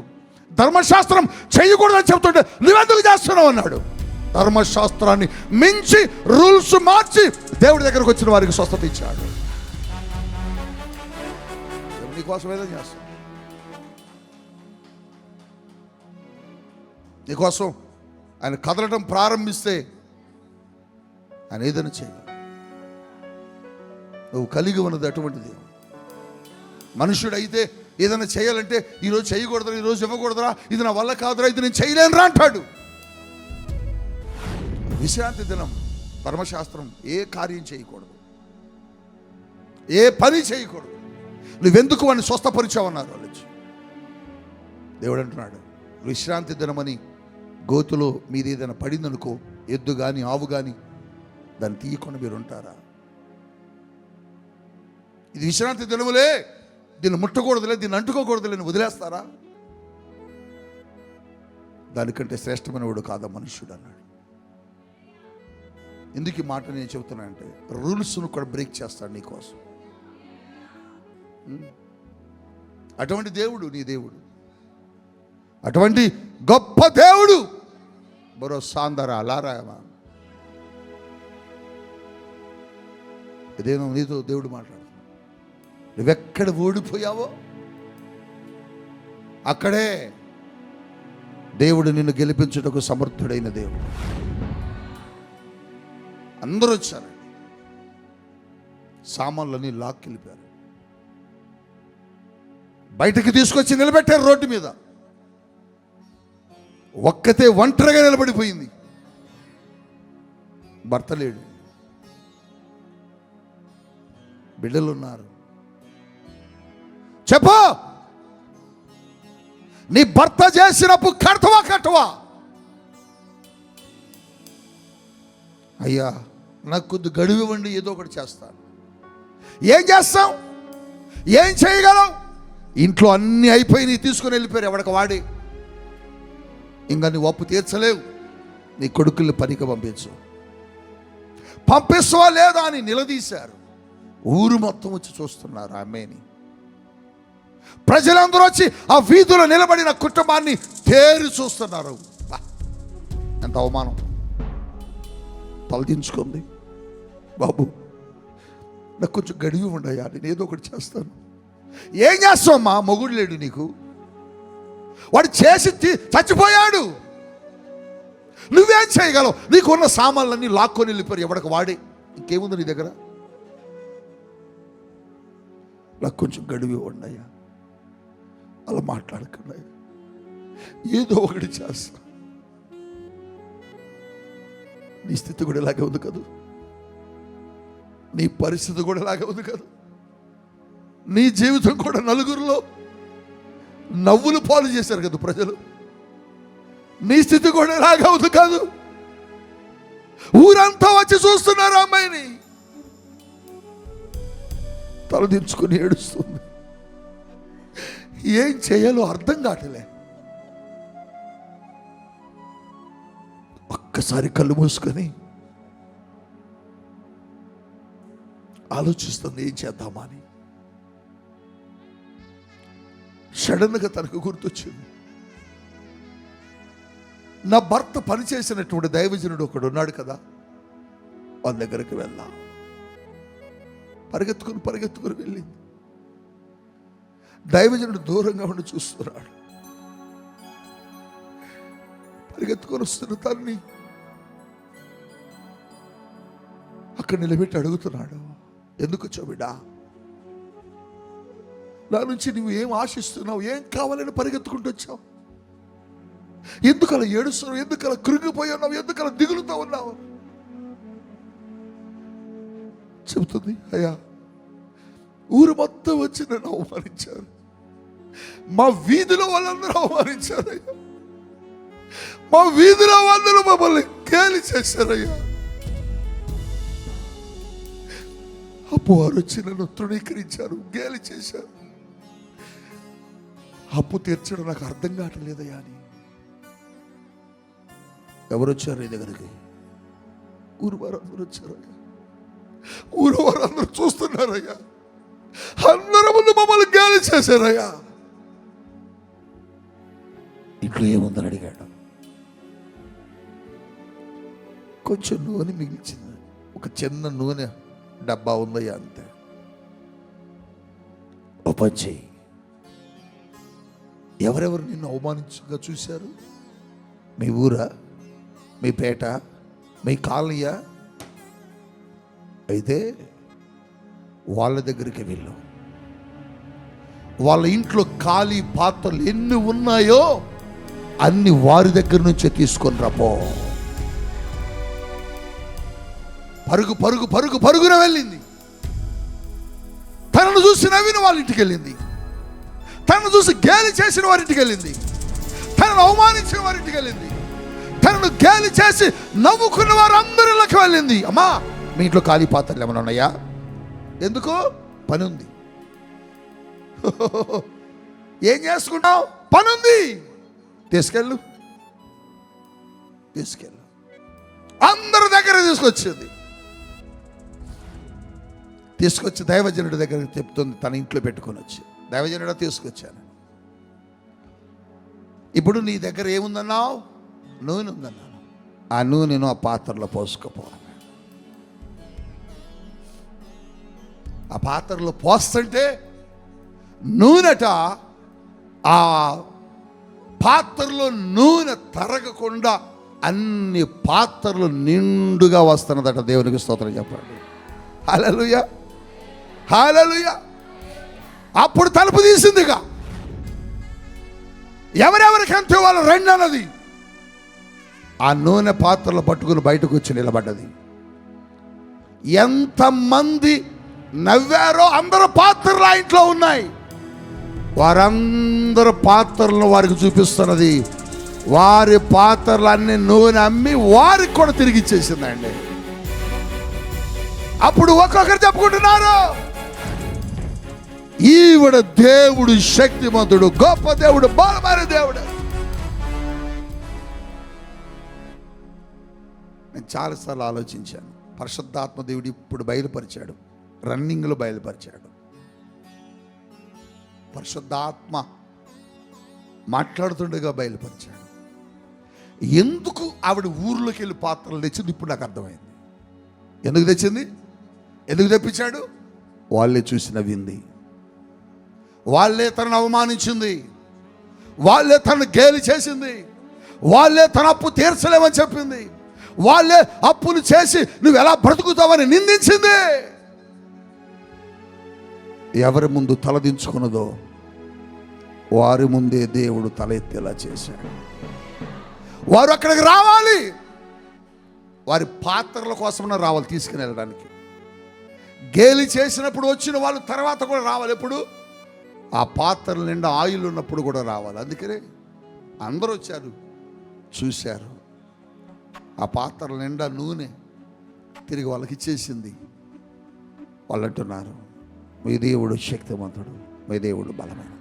ధర్మశాస్త్రం చేయకూడదు అని చెప్తుంటే నువ్వెందుకు చేస్తున్నావు అన్నాడు. ధర్మశాస్త్రాన్ని మించి రూల్స్ మార్చి దేవుడి దగ్గరకు వచ్చిన వారికి స్వస్థత ఇచ్చాడు. నీకోసం ఏదైనా చేస్తాం, నీకోసం ఆయన కదలటం ప్రారంభిస్తే ఆయన ఏదైనా చేయగలడు. నువ్వు కలిగి ఉన్నది అటువంటిది. మనుషుడు అయితే ఏదైనా చేయాలంటే ఈరోజు చేయకూడదురా, ఈరోజు ఇవ్వకూడదురా, ఇది నా వల్ల కాదురా, ఇది నేను చేయలేనురా అంటాడు. విశ్రాంతి దినం ధర్మశాస్త్రం ఏ కార్యం చేయకూడదు, ఏ పని చేయకూడదు. నువ్వెందుకు వాడిని స్వస్థపరిచావన్నారు వాళ్ళు. దేవుడు అంటున్నాడు, విశ్రాంతి దినమని గోతులో మీరు ఏదైనా పడిందనుకో, ఎద్దు కానీ ఆవు కానీ, దాన్ని తీయకుండా మీరు ఉంటారా? ఇది విశ్రాంతి దినములే, దీన్ని ముట్టకూడదులే, దీన్ని అంటుకోకూడదులే అని వదిలేస్తారా? దానికంటే శ్రేష్టమైన వాడు కాదా మనుష్యుడు అన్నాడు. ఎందుకు ఈ మాట నేను చెబుతున్నానంటే, రూల్స్ను కూడా బ్రేక్ చేస్తాడు నీకోసం. అటువంటి దేవుడు నీ దేవుడు, అటువంటి గొప్ప దేవుడు. మరో సాందరా లారాయమా, ఇదేమో నీతో దేవుడు మాట్లాడు. నువ్వెక్కడ ఓడిపోయావో అక్కడే దేవుడు నిన్ను గెలిపించుటకు సమర్థుడైన దేవుడు. అందరూ వచ్చారండి, సామాన్లన్నీ లాక్కెళ్ళిపోయారు, బయటకు తీసుకొచ్చి నిలబెట్టారు రోడ్డు మీద. ఒక్కతే ఒంటరిగా నిలబడిపోయింది, భర్త లేడు, బిడ్డలు ఉన్నారు. చెప్పు, నీ భర్త చేసినప్పు కట్టవా? అయ్యా నాకు కొద్ది గడువు ఇవ్వండి, ఏదో ఒకటి చేస్తాను. ఏం చేస్తాం, ఏం చేయగలం? ఇంట్లో అన్నీ అయిపోయి తీసుకుని వెళ్ళిపోయారు ఎవడికి వాడి. ఇంకా నీ అప్పు తీర్చలేవు, నీ కొడుకుల్ని పనికి పంపిస్తావా లేదా అని నిలదీశారు. ఊరు మొత్తం వచ్చి చూస్తున్నారు ఆమెని. ప్రజలందరూ వచ్చి ఆ వీధిలో నిలబడిన కుటుంబాన్ని తేరి చూస్తున్నారు. ఎంత అవమానం. తలదించుకుంది, బాబు నాకు కొంచెం గడివి ఉండయా, నేను ఏదో ఒకటి చేస్తాను. ఏం చేస్తావమ్మా, మొగుడు లేడు నీకు, వాడు చేసి చచ్చిపోయాడు, నువ్వేం చేయగలవు? నీకున్న సామాన్లన్నీ లాక్కొని వెళ్ళిపోయారు ఎవడికి వాడే. ఇంకేముంది నీ దగ్గర? నాకు కొంచెం గడివి ఉండయా, అలా మాట్లాడకుండా ఏదో ఒకటి చేస్తా. నీ స్థితి కూడా ఇలాగే ఉంది కదా, నీ పరిస్థితి కూడా ఇలాగే ఉంది కదా, నీ జీవితం కూడా నలుగురిలో నవ్వులు పాలు చేశారు కదా ప్రజలు. నీ స్థితి కూడా ఇలాగే ఉంది కాదు. ఊరంతా వచ్చి చూస్తున్నారు అమ్మాయిని, తలదించుకుని ఏడుస్తుంది. ఏం చేయాలో అర్థం కావట్లే. ఒక్కసారి కళ్ళు మూసుకొని ఆలోచిస్తుంది ఏం చేద్దామా అని. సడన్గా తనకు గుర్తొచ్చింది, నా భర్త పనిచేసినటువంటి దైవజనుడు ఒకడు ఉన్నాడు కదా, వాళ్ళ దగ్గరికి వెళ్దా. పరిగెత్తుకుని వెళ్ళింది. దైవజనుడు దూరంగా ఉండి చూస్తున్నాడు. పరిగెత్తుకొని వస్తున్న తన్ని అక్కడ నిలబెట్టి అడుగుతున్నాడు, ఎందుకు వచ్చావు బిడ్డా? నా నుంచి నువ్వు ఏం ఆశిస్తున్నావు, ఏం కావాలని పరిగెత్తుకుంటూ వచ్చావు? ఎందుకు అలా ఏడుస్తున్నావు, ఎందుకు అలా కృంగిపోయి ఉన్నావు, ఎందుకు అలా దిగులుతూ ఉన్నావు? చెబుతుంది, అయ్యా ఊరు మొత్తం వచ్చి నన్ను అవమానించారు, మా వీధిలో వాళ్ళందరూ అవమానించారయ్యా, మా వీధిలో వాళ్ళందరూ మమ్మల్ని గేలి చేశారయ్యా. వారు వచ్చి నన్ను తృణీకరించారు, గేలి చేశారు. అప్పు తీర్చడం నాకు అర్థం కావట్లేదయ్యా అని. ఎవరు వచ్చారు నీ దగ్గరికి? ఊరు వారందరూ వచ్చారయ్యా. ఊరు వారందరూ చూస్తున్నారయ్యా. అందరి ముందు మమ్మల్ని గేలి చేశారయ్యా. ఇంట్లో ఏముందని అడిగాడు. కొంచెం నూనె మిగిల్చింది, ఒక చిన్న నూనె డబ్బా ఉందయ్యా, అంతే. ఓ పని చెయ్యి, ఎవరెవరు నిన్ను అవమానించగా చూశారు? మీ ఊరా, మీ పేట, మీ కాలనీయా? అయితే వాళ్ళ దగ్గరికి వెళ్ళు. వాళ్ళ ఇంట్లో ఖాళీ పాత్రలు ఎన్ని ఉన్నాయో అన్ని వారి దగ్గర నుంచే తీసుకొని రాపో. పరుగు పరుగు పరుగు పరుగున వెళ్ళింది. తనను చూసి నవ్విన వాళ్ళ ఇంటికి వెళ్ళింది. తనను చూసి గేలి చేసిన వారింటికి వెళ్ళింది. తనను అవమానించిన వారింటికి వెళ్ళింది. తనను గేలి చేసి నవ్వుకున్న వారందరిలోకి వెళ్ళింది. అమ్మా, మీ ఇంట్లో ఖాళీ పాత్రలు ఏమైనా ఉన్నాయా? ఎందుకు? పని ఉంది. ఏం చేసుకుంటావు? పని ఉంది, తీసుకెళ్ళు. అందరి దగ్గర తీసుకొచ్చి దైవజనుడి దగ్గర చెప్తుంది. తన ఇంట్లో పెట్టుకొని వచ్చి, దైవజనుడా తీసుకొచ్చాను. ఇప్పుడు నీ దగ్గర ఏముందన్నావు? నూనె ఉందన్నాను. ఆ నూనెను ఆ పాత్రలో పోసుకుపోవాలి. ఆ పాత్రలో పోస్తుంటే నూనెట ఆ పాత్రలో నూనె తరగకుండా అన్ని పాత్రలు నిండుగా వస్తున్నదట. దేవునికి స్తోత్రం చెప్పండి. హల్లెలూయా, హల్లెలూయా. అప్పుడు తలుపు తీసిందిగా. ఎవరెవరికి అంతే వాళ్ళు రండి అన్నది. ఆ నూనె పాత్రలు పట్టుకుని బయటకు వచ్చి నిలబడ్డది. ఎంతమంది నవ్వారో అందరూ పాత్రలు ఆ ఇంట్లో ఉన్నాయి. వారందరూ పాత్రలను వారికి చూపిస్తున్నది. వారి పాత్రలన్నీ నూనె అమ్మి వారికి కూడా తిరిగి ఇచ్చేసిందండి. అప్పుడు ఒక్కొక్కరు చెప్పుకుంటున్నారు, ఈవిడ దేవుడు శక్తిమంతుడు, గొప్ప దేవుడు, బలమైన దేవుడు. నేను చాలాసార్లు ఆలోచించాను. పరిశుద్ధాత్మ దేవుడు ఇప్పుడు బయలుపరిచాడు, రన్నింగ్లో బయలుపరిచాడు. పరిశుద్ధాత్మ మాట్లాడుతుండగా బయలుపరిచాడు. ఎందుకు ఆవిడ ఊర్లోకి వెళ్ళి పాత్రలు తెచ్చింది ఇప్పుడు నాకు అర్థమైంది. ఎందుకు తెచ్చింది, ఎందుకు తెప్పించాడు? వాళ్ళే చూసి నవ్వింది, వాళ్ళే తనను అవమానించింది, వాళ్ళే తనను గేలి చేసింది, వాళ్ళే తన అప్పు తీర్చలేమని చెప్పింది, వాళ్ళే అప్పులు చేసి నువ్వు ఎలా బ్రతుకుతావని నిందించింది. ఎవరి ముందు తలదించుకున్నదో వారి ముందే దేవుడు తల ఎత్తేలా చేశాడు. వారు అక్కడికి రావాలి, వారి పాత్రల కోసమైనా రావాలి తీసుకుని వెళ్ళడానికి. గేలి చేసినప్పుడు వచ్చిన వాళ్ళు తర్వాత కూడా రావాలి. ఎప్పుడు? ఆ పాత్రల నిండా ఆయిల్ ఉన్నప్పుడు కూడా రావాలి. అందుకనే అందరూ వచ్చారు, చూశారు. ఆ పాత్రల నిండా నూనె తిరిగి వాళ్ళకి ఇచ్చేసింది. వాళ్ళు అంటున్నారు, మీ దేవుడు శక్తివంతుడు, మీ దేవుడు బలమైనది.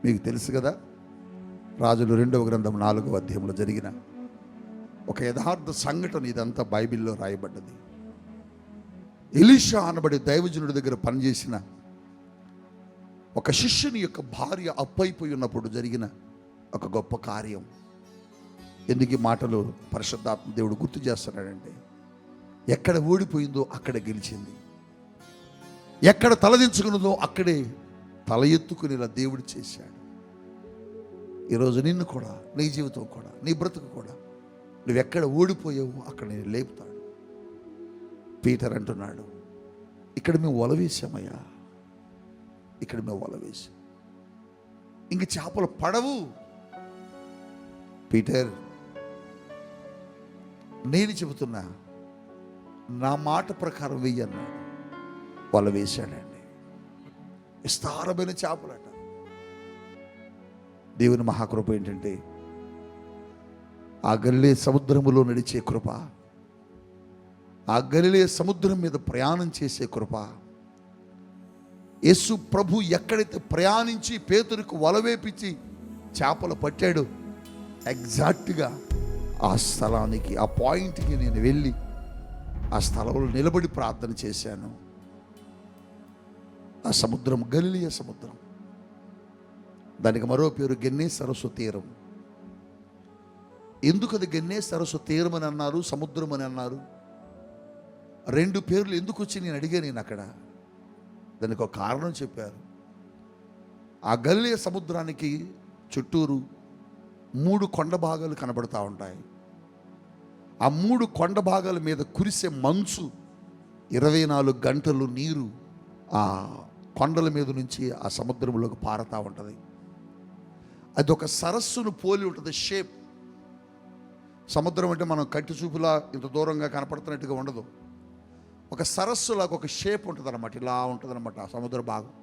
మీకు తెలుసు కదా, రాజులు 2వ గ్రంథం 4వ అధ్యాయంలో జరిగిన ఒక యథార్థ సంఘటన. ఇదంతా బైబిల్లో రాయబడ్డది. ఎలీషా అనబడే దైవజనుడి దగ్గర పనిచేసిన ఒక శిష్యుని యొక్క భార్య అప్పైపోయి ఉన్నప్పుడు జరిగిన ఒక గొప్ప కార్యం. ఎందుకు ఈ మాటలు పరిశుద్ధాత్మ దేవుడు గుర్తు చేస్తున్నాడంటే, ఎక్కడ ఓడిపోయిందో అక్కడ గెలిచింది, ఎక్కడ తలదించుకున్నదో అక్కడే తల ఎత్తుకునేలా దేవుడు చేశాడు. ఈరోజు నిన్ను కూడా, నీ జీవితం కూడా, నీ బ్రతుకు కూడా, నువ్వెక్కడ ఓడిపోయావో అక్కడ నేను లేపుతాడు. పీటర్ అంటున్నాడు, ఇక్కడ మేము వల వేసామయ్యా, ఇక్కడ మేము వల వేసాం, ఇంక చేపలు పడవు. పీటర్, నేను చెబుతున్నా, నా మాట ప్రకారం వెయ్యన్నాడు. వల వేశాడండి. విస్తారమైన చేపలట. దేవుని మహాకృప ఏంటంటే, ఆ గల్లే సముద్రములో నడిచే కృప, ఆ గలిలయ సముద్రం మీద ప్రయాణం చేసే కృప, యేసు ప్రభు ఎక్కడైతే ప్రయాణించి పేతురుకు వలవేపించి చేపలు పట్టాడు, ఎగ్జాక్ట్గా ఆ స్థలానికి, ఆ పాయింట్కి నేను వెళ్ళి ఆ స్థలంలో నిలబడి ప్రార్థన చేశాను. ఆ సముద్రం గలిలయ సముద్రం, దానికి మరో పేరు గెన్నేసరస్సు తీరం. ఎందుకు అది గెన్నేసరస్సు తీరం అని అన్నారు, సముద్రం అని అన్నారు? రెండు పేర్లు ఎందుకు వచ్చి నేను అడిగాను. నేను అక్కడ దానికి ఒక కారణం చెప్పారు. ఆ గలిలయ సముద్రానికి చుట్టూరు 3 కొండ భాగాలు కనబడతా ఉంటాయి. ఆ 3 కొండ భాగాల మీద కురిసే మంచు, 24 గంటలు నీరు ఆ కొండల మీద నుంచి ఆ సముద్రంలోకి పారుతూ ఉంటుంది. అది ఒక సరస్సును పోలి ఉంటుంది షేప్. సముద్రం అంటే మనం కంటి చూపులా ఇంత దూరంగా కనపడుతున్నట్టుగా ఉండదు. ఒక సరస్సులాగా ఒక షేప్ ఉంటుంది అనమాట. ఇలా ఉంటుంది అనమాట ఆ సముద్ర భాగం.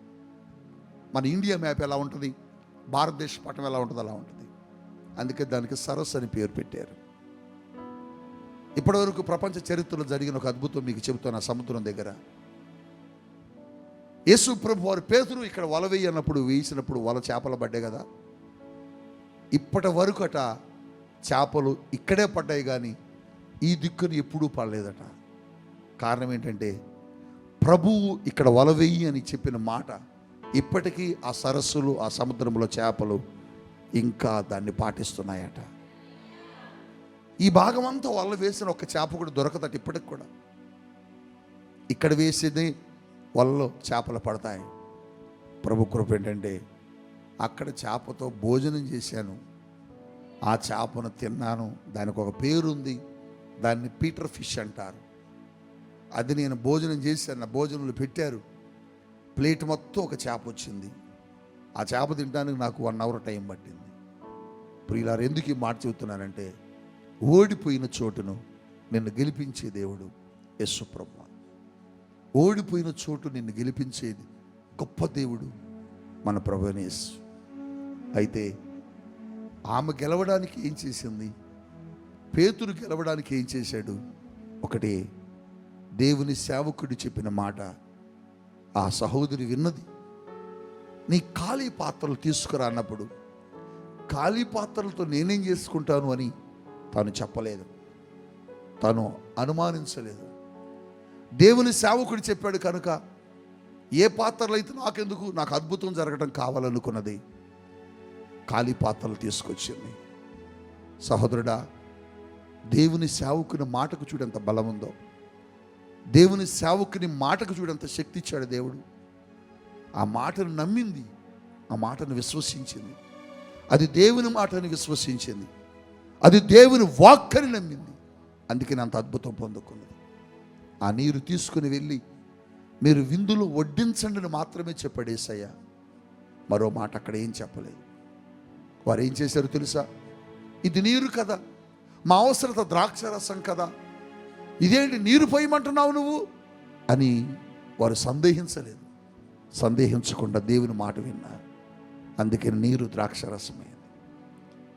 మన ఇండియా మ్యాప్ ఎలా ఉంటుంది, భారతదేశ పటం ఎలా ఉంటుంది, అలా ఉంటుంది. అందుకే దానికి సరస్సు అని పేరు పెట్టారు. ఇప్పటివరకు ప్రపంచ చరిత్రలో జరిగిన ఒక అద్భుతం మీకు చెబుతున్నా. సముద్రం దగ్గర యేసు ప్రభు వారు పేతురు ఇక్కడ వల వేయనప్పుడు, వేసినప్పుడు వల చేపలు పడ్డాయి కదా. ఇప్పటి వరకు అట చేపలు ఇక్కడే పడ్డాయి, కానీ ఈ దిక్కుని ఎప్పుడూ పడలేదట. కారణం ఏంటంటే ప్రభువు ఇక్కడ వల వేయి అని చెప్పిన మాట ఇప్పటికీ ఆ సరస్సులు, ఆ సముద్రంలో చేపలు ఇంకా దాన్ని పాటిస్తున్నాయట. ఈ భాగం అంతా వల వేసిన ఒక చేప కూడా దొరకదట ఇప్పటికి కూడా. ఇక్కడ వేసేది వలలో చేపలు పడతాయి. ప్రభు కృప ఏంటంటే అక్కడ చేపతో భోజనం చేశాను, ఆ చేపను తిన్నాను. దానికి ఒక పేరుంది, దాన్ని పీటర్ ఫిష్ అంటారు. అది నేను భోజనం చేశాను, నా భోజనంలో పెట్టారు. ప్లేట్ మొత్తం ఒక చేప వచ్చింది. ఆ చేప తినడానికి నాకు 1 అవర్ టైం పట్టింది. ప్రియులారు, ఎందుకు ఈ మాట చెబుతున్నానంటే, ఓడిపోయిన చోటును నిన్ను గెలిపించే దేవుడు యేసు ప్రభువు. ఓడిపోయిన చోటు నిన్ను గెలిపించేది గొప్ప దేవుడు మన ప్రభువైన యేసు. అయితే ఆమె గెలవడానికి ఏం చేసింది, పేతురు గెలవడానికి ఏం చేశాడు? ఒకటి, దేవుని సేవకుడు చెప్పిన మాట ఆ సహోదరి విన్నది. నీ ఖాళీ పాత్రలు తీసుకురా అన్నప్పుడు, ఖాళీ పాత్రలతో నేనేం చేసుకుంటాను అని తాను చెప్పలేదు, తాను అనుమానించలేదు. దేవుని సేవకుడు చెప్పాడు కనుక ఏ పాత్రలు అయితే నాకెందుకు, నాకు అద్భుతం జరగడం కావాలనుకున్నది ఖాళీ పాత్రలు తీసుకొచ్చింది. సహోదరుడా, దేవుని సేవకుని మాటకు చూడంత బలం ఉందో, దేవుని సేవకుని మాటకు చూడంత శక్తి ఇచ్చాడు దేవుడు. ఆ మాటను నమ్మింది, ఆ మాటను విశ్వసించింది. అది దేవుని మాటని విశ్వసించింది, అది దేవుని వాక్కని నమ్మింది. అందుకే అంత అద్భుతం పొందుకున్నది. ఆ నీరు తీసుకుని వెళ్ళి మీరు విందులో వడ్డించండి అని మాత్రమే చెప్పాడు యేసయ్య. మరో మాట అక్కడ ఏం చెప్పలేదు. వారు ఏం చేశారు తెలుసా? ఇది నీరు కదా, మా అవసరత ద్రాక్షరసం కదా, ఇదేంటి నీరు పోయమంటున్నావు నువ్వు అని వారు సందేహించలేదు. సందేహించకుండా దేవుని మాట విన్నారు. అందుకే నీరు ద్రాక్షరసమైంది.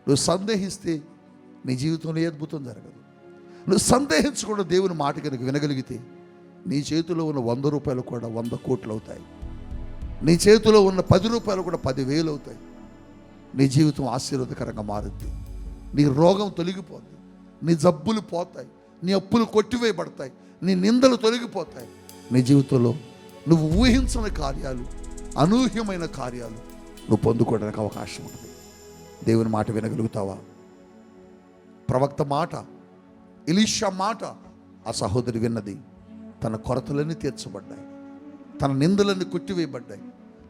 నువ్వు సందేహిస్తే నీ జీవితంలో ఏ అద్భుతం జరగదు. నువ్వు సందేహించకుండా దేవుని మాట కనుక వినగలిగితే నీ చేతిలో ఉన్న 100 రూపాయలు కూడా 100 కోట్లు అవుతాయి. నీ చేతిలో ఉన్న 10 రూపాయలు కూడా 10,000 అవుతాయి. నీ జీవితం ఆశీర్వాదకరంగా మారుద్ది. నీ రోగం తొలగిపోద్ది, నీ జబ్బులు పోతాయి, నీ అప్పులు కొట్టివేయబడతాయి, నీ నిందలు తొలగిపోతాయి. నీ జీవితంలో నువ్వు ఊహించని కార్యాలు, అనూహ్యమైన కార్యాలు నువ్వు పొందుకోవడానికి అవకాశం ఉంటుంది. దేవుని మాట వినగలుగుతావా? ప్రవక్త మాట, ఎలీషా మాట ఆ సహోదరి విన్నది. తన కొరతలన్నీ తీర్చబడ్డాయి, తన నిందలన్నీ కొట్టివేయబడ్డాయి,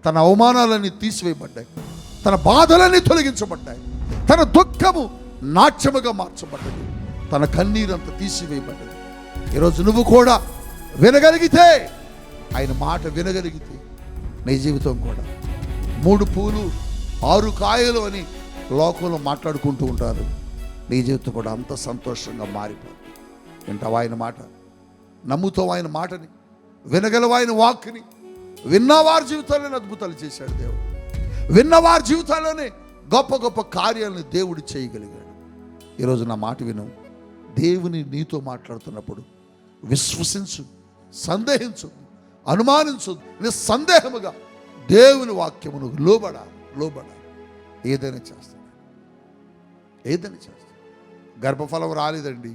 తన అవమానాలన్నీ తీసివేయబడ్డాయి, తన బాధలన్నీ తొలగించబడ్డాయి, తన దుఃఖము నాట్యముగా మార్చబడ్డది, తన కన్నీరంతా తీసివేయబడ్డది. ఈరోజు నువ్వు కూడా వినగలిగితే, ఆయన మాట వినగలిగితే, నీ జీవితం కూడా 3 పూలు 6 కాయలు అని లోకంలో మాట్లాడుకుంటూ ఉంటారు. నీ జీవితం కూడా అంత సంతోషంగా మారిపోతుంది. వింటావా ఆయన మాట? నమ్ముతావు ఆయన మాటని? వినగలవా ఆయన వాక్కుని? విన్నవారి జీవితాల్లోనే అద్భుతాలు చేశాడు దేవుడు. విన్నవారి జీవితాల్లోనే గొప్ప గొప్ప కార్యాలను దేవుడు చేయగలిగాడు. ఈరోజు నా మాట విను. దేవుని నీతో మాట్లాడుతున్నప్పుడు విశ్వసించు, సందేహించు, అనుమానించు, నిస్సందేహముగా దేవుని వాక్యమును లోబడ ఏదైనా చేస్తాడు. ఏదైనా చేస్తాడు. గర్భఫలం రాలేదండి.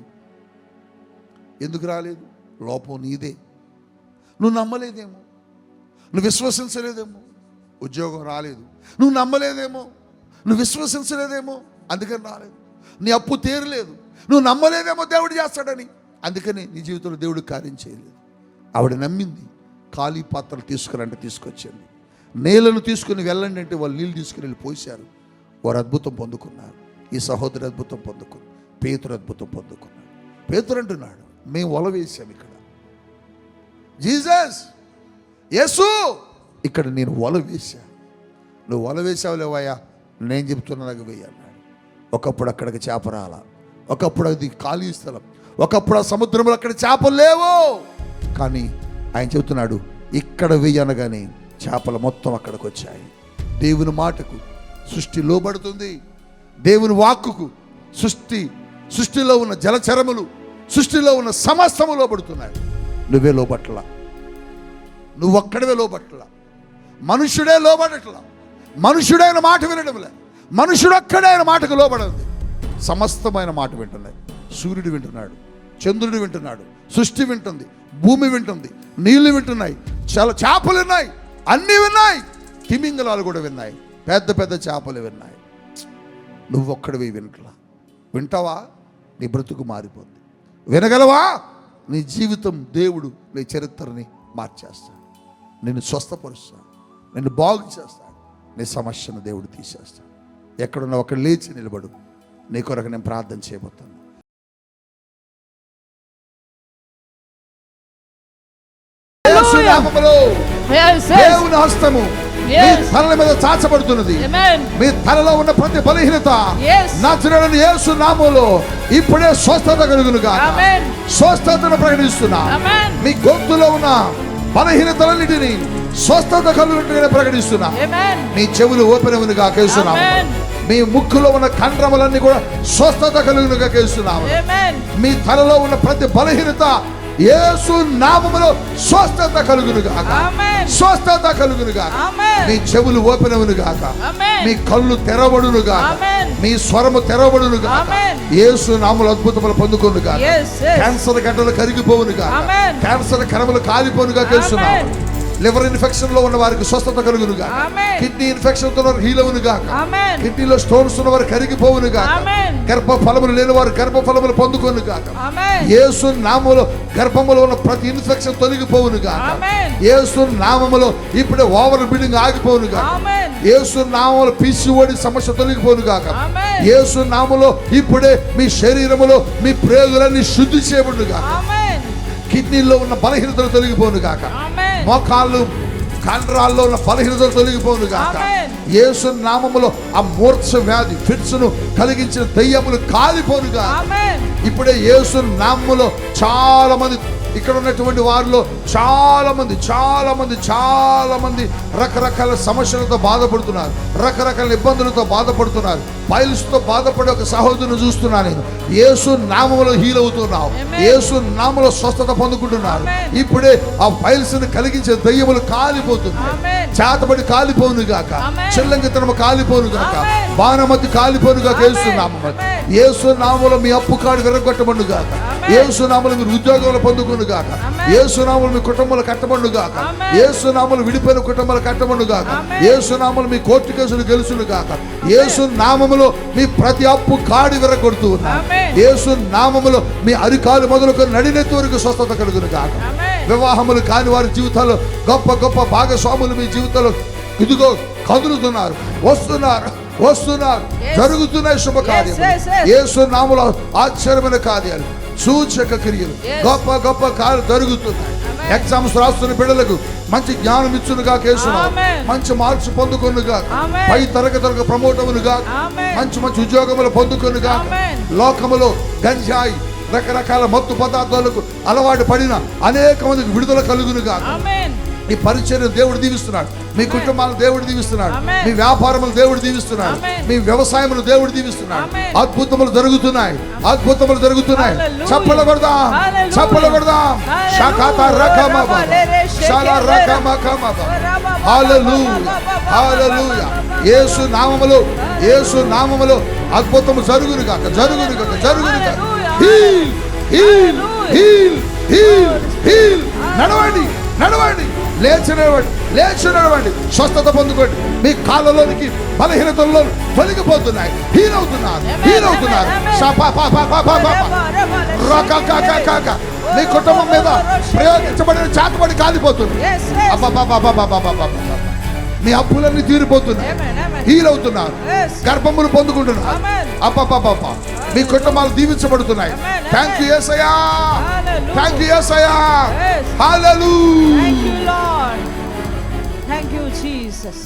ఎందుకు రాలేదు? లోపం నీదే. నువ్వు నమ్మలేదేమో, నువ్వు విశ్వసించలేదేమో. ఉద్యోగం రాలేదు, నువ్వు నమ్మలేదేమో, నువ్వు విశ్వసించలేదేమో, అందుకని రాలేదు. నీ అప్పు తీరలేదు, నువ్వు నమ్మలేదేమో దేవుడు చేస్తాడని, అందుకని నీ జీవితంలో దేవుడు కార్యం చేయలేదు. ఆవిడ నమ్మింది. ఖాళీ పాత్రలు తీసుకురంటే తీసుకొచ్చింది. నీళ్ళను తీసుకుని వెళ్ళండి అంటే వాళ్ళు నీళ్ళు తీసుకుని వెళ్ళి పోశారు. వారు అద్భుతం పొందుకున్నారు. ఈ సహోదరు అద్భుతం పొందుకున్నారు. పేతురు అద్భుతం పొందుకున్నాడు. పేతురు అంటున్నాడు, మేము వల వేసాం ఇక్కడ. జీసస్, యేసు, ఇక్కడ నేను వల వేశా. నువ్వు వల వేసావు లేవయ్యా, నేను చెప్తున్నలాగా వెయ్యి అన్నాడు. ఒకప్పుడు అక్కడికి చేప రాల, ఒకప్పుడు అది ఖాళీ స్థలం, ఒకప్పుడు ఆ సముద్రంలో అక్కడ చేపలు లేవు. కానీ ఆయన చెబుతున్నాడు, ఇక్కడ వెయ్యి అనగానే చేపలు మొత్తం అక్కడికి వచ్చాయి. దేవుని మాటకు సృష్టి లోబడుతుంది. దేవుని వాక్కుకు సృష్టిలో ఉన్న జలచరములు, సృష్టిలో ఉన్న సమస్తము లోబడుతున్నాయి. నువ్వే లోబట్ల, నువ్వొక్కడవే లోబట్ల. మనుషుడే లోబడట్ల. మనుషుడైన మాట వినడంలే. మనుషుడొక్కడే ఆయన మాటకు లోబడింది. సమస్తమైన మాట వింటున్నాయి. సూర్యుడు వింటున్నాడు, చంద్రుడు వింటున్నాడు, సృష్టి వింటుంది, భూమి వింటుంది, నీళ్లు వింటున్నాయి, చేపలు విన్నాయి, అన్నీ విన్నాయి. తిమింగలాలు కూడా విన్నాయి, పెద్ద పెద్ద చేపలు విన్నాయి. నువ్వొక్కడివి వింటలా. వింటావా? నీ బ్రతుకు మారిపోద్ది. వినగలవా? నీ జీవితం దేవుడు నీ చరిత్రని మార్చేస్తాడు. నిన్ను స్వస్థపరుస్తాడు, నిన్ను బాగు చేస్తాడు, నీ సమస్యను దేవుడు తీసేస్తాడు. ఎక్కడున్నా ఒకడు లేచి నిలబడు. నీ కొరకు నేను ప్రార్థన చేయబోతాను. దేవుని హస్తము మీ తలల మీద చాచబడుతున్నది. మీ తలలో ఉన్న ప్రతి బలహీనత నజరేయుడైన యేసు నామములో ఇప్పుడే స్వస్థత కలుగునుగా. స్వస్థతను ప్రకటిస్తున్నా. మీ గొంతులో ఉన్న బలహీనతలన్నిటినీ స్వస్థత కలుగునుగా ప్రకటిస్తున్నా. మీ చెవులు ఓపెన్ అవునుగా కేస్తున్నాము. మీ ముక్కులో ఉన్న కండ్రములన్నీ కూడా స్వస్థత కలుగునుగా కేస్తున్నాము. మీ తలలో ఉన్న ప్రతి బలహీనత యేసు నామములో స్వస్థత కలుగునుగాక. స్వస్థత కలుగునుగాక. మీ చెవులు ఓపెన్ అవునుగాక. మీ కళ్ళు తెరవబడునుగాక. మీ స్వరము తెరవబడునుగాక. యేసు నామములో అద్భుతములు పొందుకొనుగాక. క్యాన్సర్ గడ్డలు కరిగిపోవునుగాక. క్యాన్సర్ కరములు కాలిపోనుగాక. యేసునామములో లివర్ ఇన్ఫెక్షన్ లో ఉన్న వారికి స్వస్థత కలుగునుగా. కిడ్నీ ఇన్ఫెక్షన్ తో హీల్ అవునుగా. కిడ్నీలో స్టోన్స్ ఉన్న వారు కరిగిపోవునుగా. గర్భ ఫలములు లేని వారు గర్భ ఫలములు పొందుకొనుగా. యేసు నామములో గర్భములో ఉన్న ప్రతి ఇన్ఫెక్షన్ తొలగిపోవునుగా. యేసు నామములో ఇప్పుడే ఓవర్ బ్లీడింగ్ ఆగిపోవునుగా. యేసు నామములో పిసిఓడి సమస్య తొలగిపోవునుగా. యేసు నామములో ఇప్పుడే మీ శరీరములో మీ ప్రేగులన్నీ శుద్ధి చేయబడునుగా. కిడ్నీలో ఉన్న బలహీనతలు తొలగిపోను గాక. మోకాళ్ళు కండరాల్లో ఉన్న బలహీనతలు తొలగిపోను గాక. యేసు నామములో ఆ మూర్ఛ వ్యాధి ఫిట్స్ ను కలిగించిన దయ్యములు కాలిపోనుగా. ఇప్పుడే యేసు నామములో చాలా మంది ఇక్కడ ఉన్నటువంటి వారిలో చాలా మంది రకరకాల సమస్యలతో బాధపడుతున్నారు, రకరకాల ఇబ్బందులతో బాధపడుతున్నారు. పైల్స్తో బాధపడే ఒక సహోదరుని చూస్తున్నా నేను. యేసు నామములో హీల్ అవుతున్నావు. యేసు నామములో స్వస్థత పొందుకుంటున్నారు. ఇప్పుడే ఆ పైల్స్ ని కలిగించే దయ్యములు కాలిపోతున్నాయి. చేతబడి కాలిపోను గాక. చిల్లంగితనము కాలిపోను గాక. బాణమతి కాలిపోను గాక. యేసు నామములో, యేసు నామములో మీ అప్పు కాడు విరగొట్టబడును గాక. యేసు నామములో మీరు ఉద్యోగంలో పొందుకును గాక. యేసు నామములో మీ కుటుంబాలు కట్టబడును గాక. యేసు నామములో విడిపోయిన కుటుంబాలు కట్టబడును గాక. యేసు నామములో మీ కోర్టు కేసులు గెలుచును గాక. యేసు నామములో మీ ప్రతి అప్పు కాడి విరగొడుతూ ఉన్నారు. యేసు నామములో మీ అరికాలు మొదలుకొని నడినెత్తి వరకు స్వస్థత కలుగును గాక. వివాహములు కాని వారి జీవితాల్లో గొప్ప గొప్ప భాగస్వాములు మీ జీవితంలో ఇదిగో కదులుతున్నారు, వస్తున్నారు, జరుగుతున్నాయి శుభకార్యాలు. యేసు నామములో ఆశ్చర్యమైన కార్యాలు, సూచక క్రియలు, గొప్ప గొప్ప కార్యాలు జరుగుతున్నాయి. ఎగ్జామ్స్ రాస్తున్న బిడ్డలకు మంచి జ్ఞానం ఇచ్చునుగా. కేసునాము మంచి మార్క్స్ పొందుకొనుగా. పై తరగతులకు ప్రమోట్ అవునుగా. మంచి ఉద్యోగములు పొందుకొనుగా. లోకములో గంజాయి రకరకాల మత్తు పదార్థాలకు అలవాటు పడిన అనేక మందికి విడుదల కలుగునుగా. మీ పరిచర్యను దేవుడు దీవిస్తున్నాడు, మీ కుటుంబాలను దేవుడు దీవిస్తున్నాడు, Amen. మీ వ్యాపారములు దేవుడు దీవిస్తున్నాడు, Amen. మీ వ్యవసాయములు దేవుడు దీవిస్తున్నాడు. Amen. అద్భుతములు జరుగుతున్నాయి, అద్భుతములు జరుగుతున్నాయి. Hallelujah. చప్పలు కొడదాం, Hallelujah. చప్పలు కొడదాం. Hallelujah. షకాత రకమబ, షాల రకమకమబ. హల్లెలూయా, హల్లెలూయా. యేసు నామములో, యేసు నామములో అద్భుతము జరుగును గాక, జరుగును గాక, జరుగును గాక. Heal, heal, heal, heal, heal. నడవండి, నడవండి, లేచి నడవండి, లేచి నడవండి. స్వస్థత పొందుకోండి. మీ కాళ్ళలోనికి బలహీనతల్లో తొలగిపోతున్నాయి. హీల్ అవుతున్నారు, హీల్ అవుతున్నారు. మీ కుటుంబం మీద ప్రయోగించబడిన చాతబడి కాలిపోతుంది. Yes, yes. అబ్బబ్బబ్బబ్బబ్బబ్బబ్బబ్బ. మీ అప్పులన్నీ తీరిపోతున్నాయి. Amen, amen. హీల్ అవుతున్నారు, Yes. గర్భములు పొందుకుంటున్నారు. Amen. అబ్బబ్బబ్బబ్బ. మీ కుటుంబాలు దీవించబడుతున్నాయి. Amen, amen. Thank you Yesayya, Hallelujah. Thank you Yesayya. Yes. Hallelujah. Thank you, Lord. Thank you, Jesus.